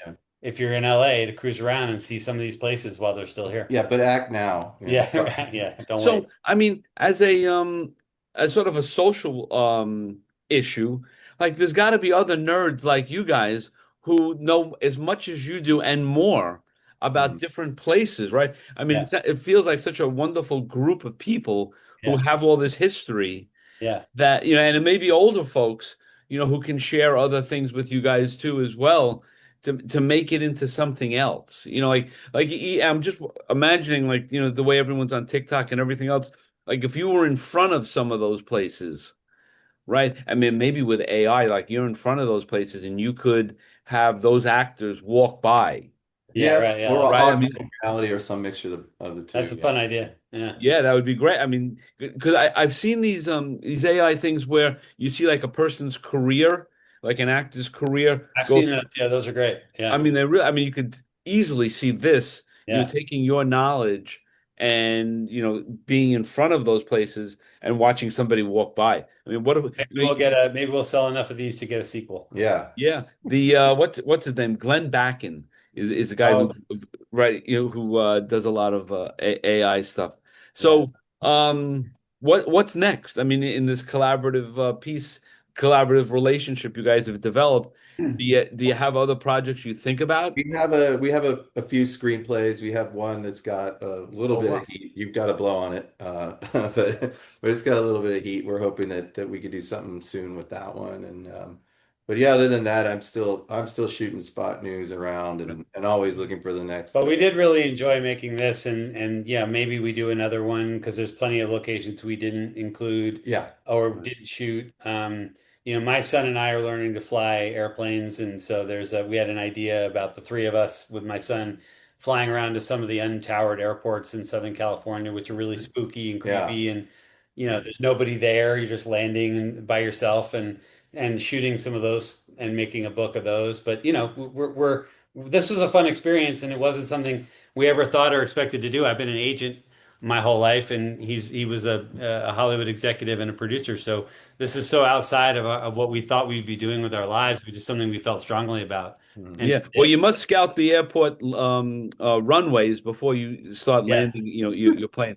if you're in LA to cruise around and see some of these places while they're still here. yeah, but act now. Yeah, right. Yeah, don't wait. So, I mean, as sort of a social issue, like there's got to be other nerds like you guys who know as much as you do and more about Mhm. different places, right? I mean, Yeah, it feels like such a wonderful group of people who yeah, have all this history yeah. that, and it may be older folks, who can share other things with you guys too as well to make it into something else. I'm just imagining like, the way everyone's on TikTok and everything else. Like if you were in front of some of those places, right? I mean, maybe with AI, like you're in front of those places and you could have those actors walk by, Yeah, Yeah, right. Yeah, or right? I augmented mean, reality or some mixture of the that's two. a Yeah. fun idea. Yeah. yeah, that would be great. I mean, because I've seen these AI things where you see like a person's career, like an actor's career I've go seen those. Yeah, those are great. I Yeah. mean, you could easily see this, Yeah. taking your knowledge and, being in front of those places and watching somebody walk by. I mean, what if, Maybe we'll sell enough of these to get a sequel. Yeah. yeah, what's his name? Glenn Backen is the guy who, Oh, right, who does a lot of AI stuff. Yeah. So, what's next? I mean, in this collaborative relationship you guys have developed, do you have other projects you think about? we have a few screenplays. We have one that's got a little Oh, bit wow. of heat. You've got to blow on it, but it's got a little bit of heat. We're hoping that we could do something soon with that one. And but yeah, other than that, I'm still shooting spot news around and always looking for the next. But we did really enjoy making this, and yeah, maybe we do another one because there's plenty of locations we didn't include Yeah. or didn't shoot. My son and I are learning to fly airplanes, and so we had an idea about the three of us with my son flying around to some of the untowered airports in Southern California, which are really spooky and Yeah. creepy, and there's nobody there. You're just landing by yourself and shooting some of those and making a book of those. But we're this was a fun experience, and it wasn't something we ever thought or expected to do. I've been an agent my whole life, and he was a Hollywood executive and a producer. So this is so outside of what we thought we'd be doing with our lives, which is something we felt strongly about. Mhm. And Yeah, well, you must scout the airport runways before you start yeah, landing, your plane.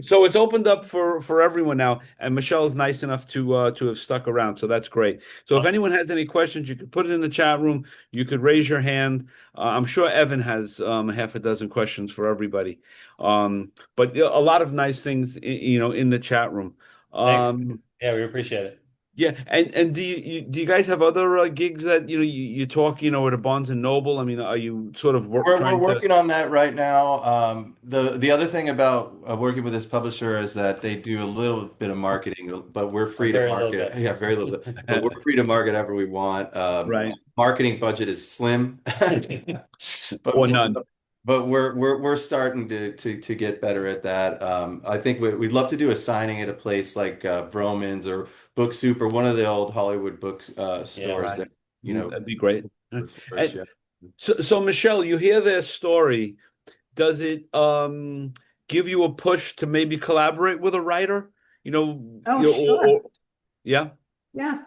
So it's opened up for everyone now, and Michelle's nice enough to have stuck around, so that's great. So if anyone has any questions, you could put it in the chat room. You could raise your hand. I'm sure Evan has half a dozen questions for everybody. But a lot of nice things, in the chat room. thanks. Um, Yeah, we appreciate it. Yeah, and do you guys have other gigs that you talk at a Barnes and Noble? I mean, are you sort of We're trying to? working on that right now. The other thing about working with this publisher is that they do a little bit of marketing, but we're A free to very little market. bit. Yeah, very little bit, but we're free to market ever we want. Right, Marketing budget is slim, but or none? we're starting to get better at that. I think we'd love to do a signing at a place like Vroman's or Book Soup or one of the old Hollywood book Yeah. stores Right. that you know That'd be great. for us. And Yeah. so Michelle, you hear this story. Does it give you a push to maybe collaborate with a writer? Oh, sure. Yeah. Yeah.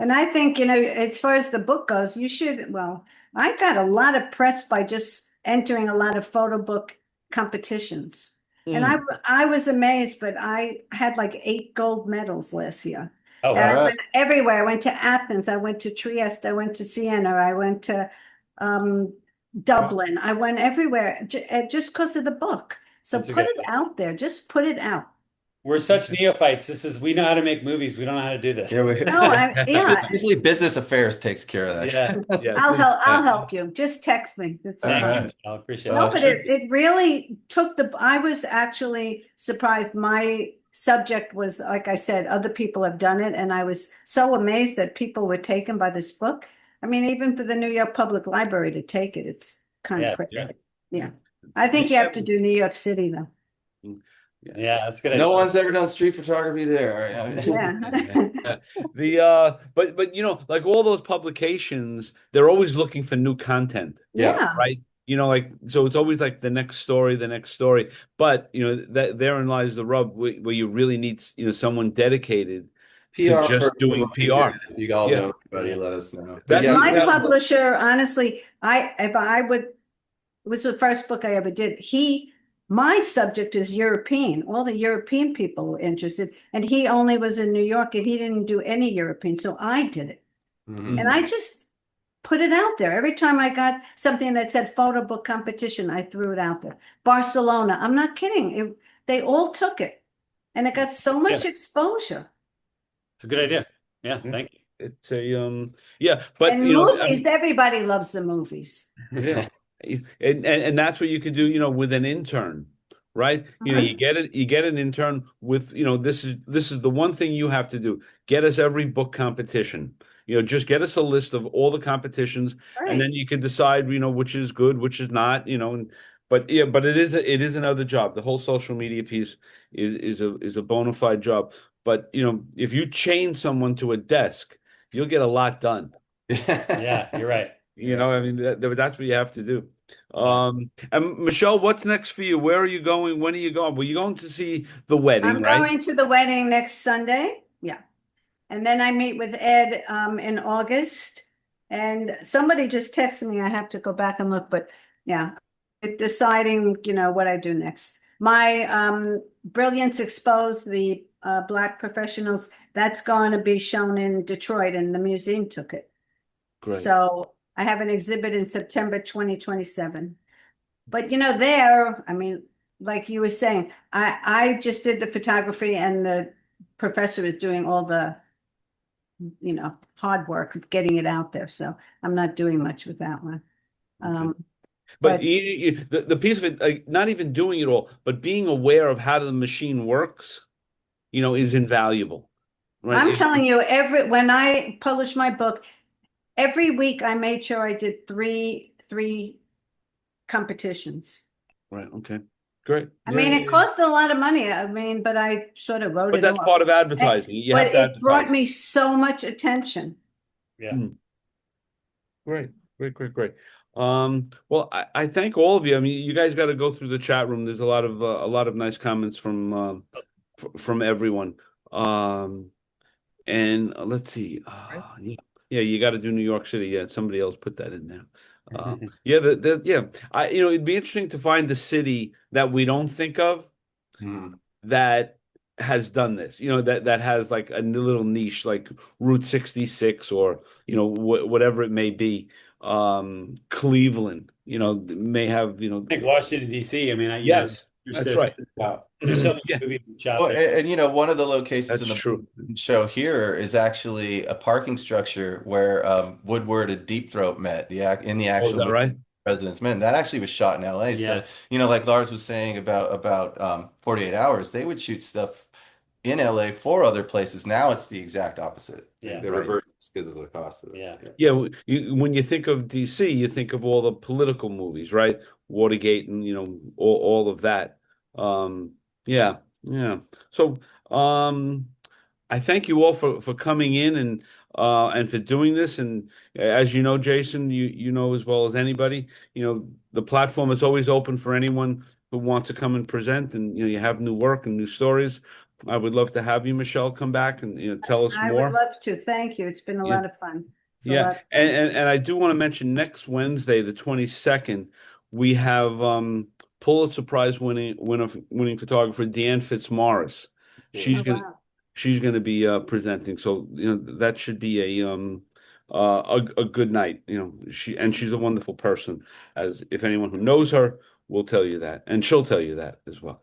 And I think, as far as the book goes, you should, well, I got a lot of press by just entering a lot of photo book competitions. And I Mm. I was amazed, but I had like 8 gold medals last year. Oh, And All I wow. right. went everywhere. I went to Athens, I went to Trieste, I went to Siena, I went to um, Dublin. I went everywhere just because of the book. So That's a put good it idea. out there. Just put it out. We're such neophytes. We know how to make movies. We don't know how to do this. Yeah, No, yeah, usually business affairs takes care of Yeah. that. Yeah. I'll help you. Just text me. That's All all. Thank you, right. Michelle. Appreciate No, it. but Sure. it really took I was actually surprised. My subject was, like I said, other people have done it, and I was so amazed that people were taken by this book. I mean, even for the New York Public Library to take it, it's kind of Yeah. crazy. Yeah. Yeah. I We think you should have to do New York City though. Yeah. Yeah, that's a good No idea. one's ever done street photography there. Yeah. But like all those publications, they're always looking for new content, Yeah. Yeah. right? Like so it's always like the next story, the next story. But that therein lies the rub where you really need someone dedicated to PR just person doing will be good. PR. If you all Yeah. know anybody, Yeah. let us know. But That yeah, My we have publisher, honestly, if I would, it was the first book I ever did. My subject is European. All the European people were interested, and he only was in New York, and he didn't do any European, so I did it. Mhm. And I just put it out there. Every time I got something that said photo book competition, I threw it out there. Barcelona, I'm not kidding. They all took it, and it got so Yeah, much exposure. it's a good idea. Yeah, Yeah. thank you. It's yeah, but And movies, everybody loves the movies. yeah. And that's what you could do, with an intern, right? You Mhm. get an intern with, this is the one thing you have to do. Get us every book competition. Just get us a list of all the competitions, and then Right. you can decide, which is good, which is not, but yeah, but it is another job. The whole social media piece is a bona fide job. But if you chain someone to a desk, you'll get a lot done. Yeah, you're right. You're right. I mean, that's what you have to do. Yeah. And Michelle, what's next for you? Where are you going? When are you going? Well, you're going to see the wedding, I'm right? going to the wedding next Sunday. Yeah. And then I meet with Ed in August. And somebody just texted me. I have to go back and look, but yeah, deciding, what I do next. My Brilliance Exposed, the Black professionals, that's going to be shown in Detroit, and the museum took it. Great. So I have an exhibit in September 2027. But I mean, like you were saying, I just did the photography, and the professor is doing all the hard work of getting it out there. So I'm not doing much with that one. Okay. Um, But but the piece of it, like not even doing it all, but being aware of how the machine works, is invaluable, right? I'm telling you, when I published my book, every week I made sure I did three competitions. Right. Okay. Great. I Yeah, mean, yeah, it yeah. cost a lot of money. I mean, but I sort of wrote But it that's off. part of advertising. You But have to it brought advertise. me so much attention. Yeah. Hmm. Great, great, great, great. Well, I thank all of you. I mean, you guys got to go through the chat room. There's a lot of nice comments from everyone. And let's see. Yeah, yeah, you got to do New York City. Yeah, somebody else put that in there. Yeah, yeah. It'd be interesting to find the city that we don't think of Mhm. that has done this, that has like a little niche like Route 66 or whatever it may be. Cleveland, may have, I think Washington, D.C. I mean, yes, Your That's sister. right. Yeah. There's so many Yeah, movies to chop Well, there. and, one of the locations that's in the true. show here is actually a parking structure where Woodward and Deep Throat met in the Oh, is actual that movie right? President's Men. That actually was shot in LA. Yeah. So, like Lars was saying about 48 Hours, they would shoot stuff in LA for other places. Now it's the exact opposite. Yeah. They're Right. reversing because of the cost of it. Yeah. Yeah, when you think of DC, you think of all the political movies, right? Watergate and all of that. Yeah, yeah. So I thank you all for coming in and for doing this. And as you know, Jason, you know as well as anybody, the platform is always open for anyone who wants to come and present. And you have new work and new stories. I would love to have you, Michelle, come back and tell us I would more. love to. Thank you. It's been a Yeah. lot of fun. It's a Yeah, lot of and, fun. and I do want to mention next Wednesday, the 22nd, we have Pulitzer Prize winning photographer Deanne Fitzmaurice. She's Oh, gonna wow. she's gonna be presenting, so that should be a good night. She's a wonderful person, as if anyone who knows her will tell you that, and she'll tell you that as well.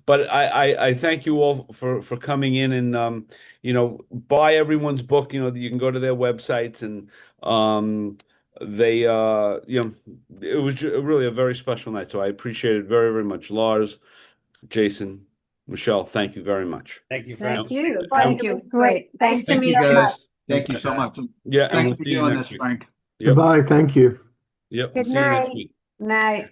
But I thank you all for coming in and buy everyone's book. You can go to their websites and they it was really a very special night. So I appreciate it very, very much. Lars, Jason, Michelle, thank you very much. Thank you, Thank Frank. you. Frank, Thank it you. was great. Nice Thank to you meet so you. much. Thank you so much. Yeah, and Thanks we'll for see you doing next this, week. Frank. Yep. Goodbye. Thank you. Yep, we'll Good see you next night. week. Night.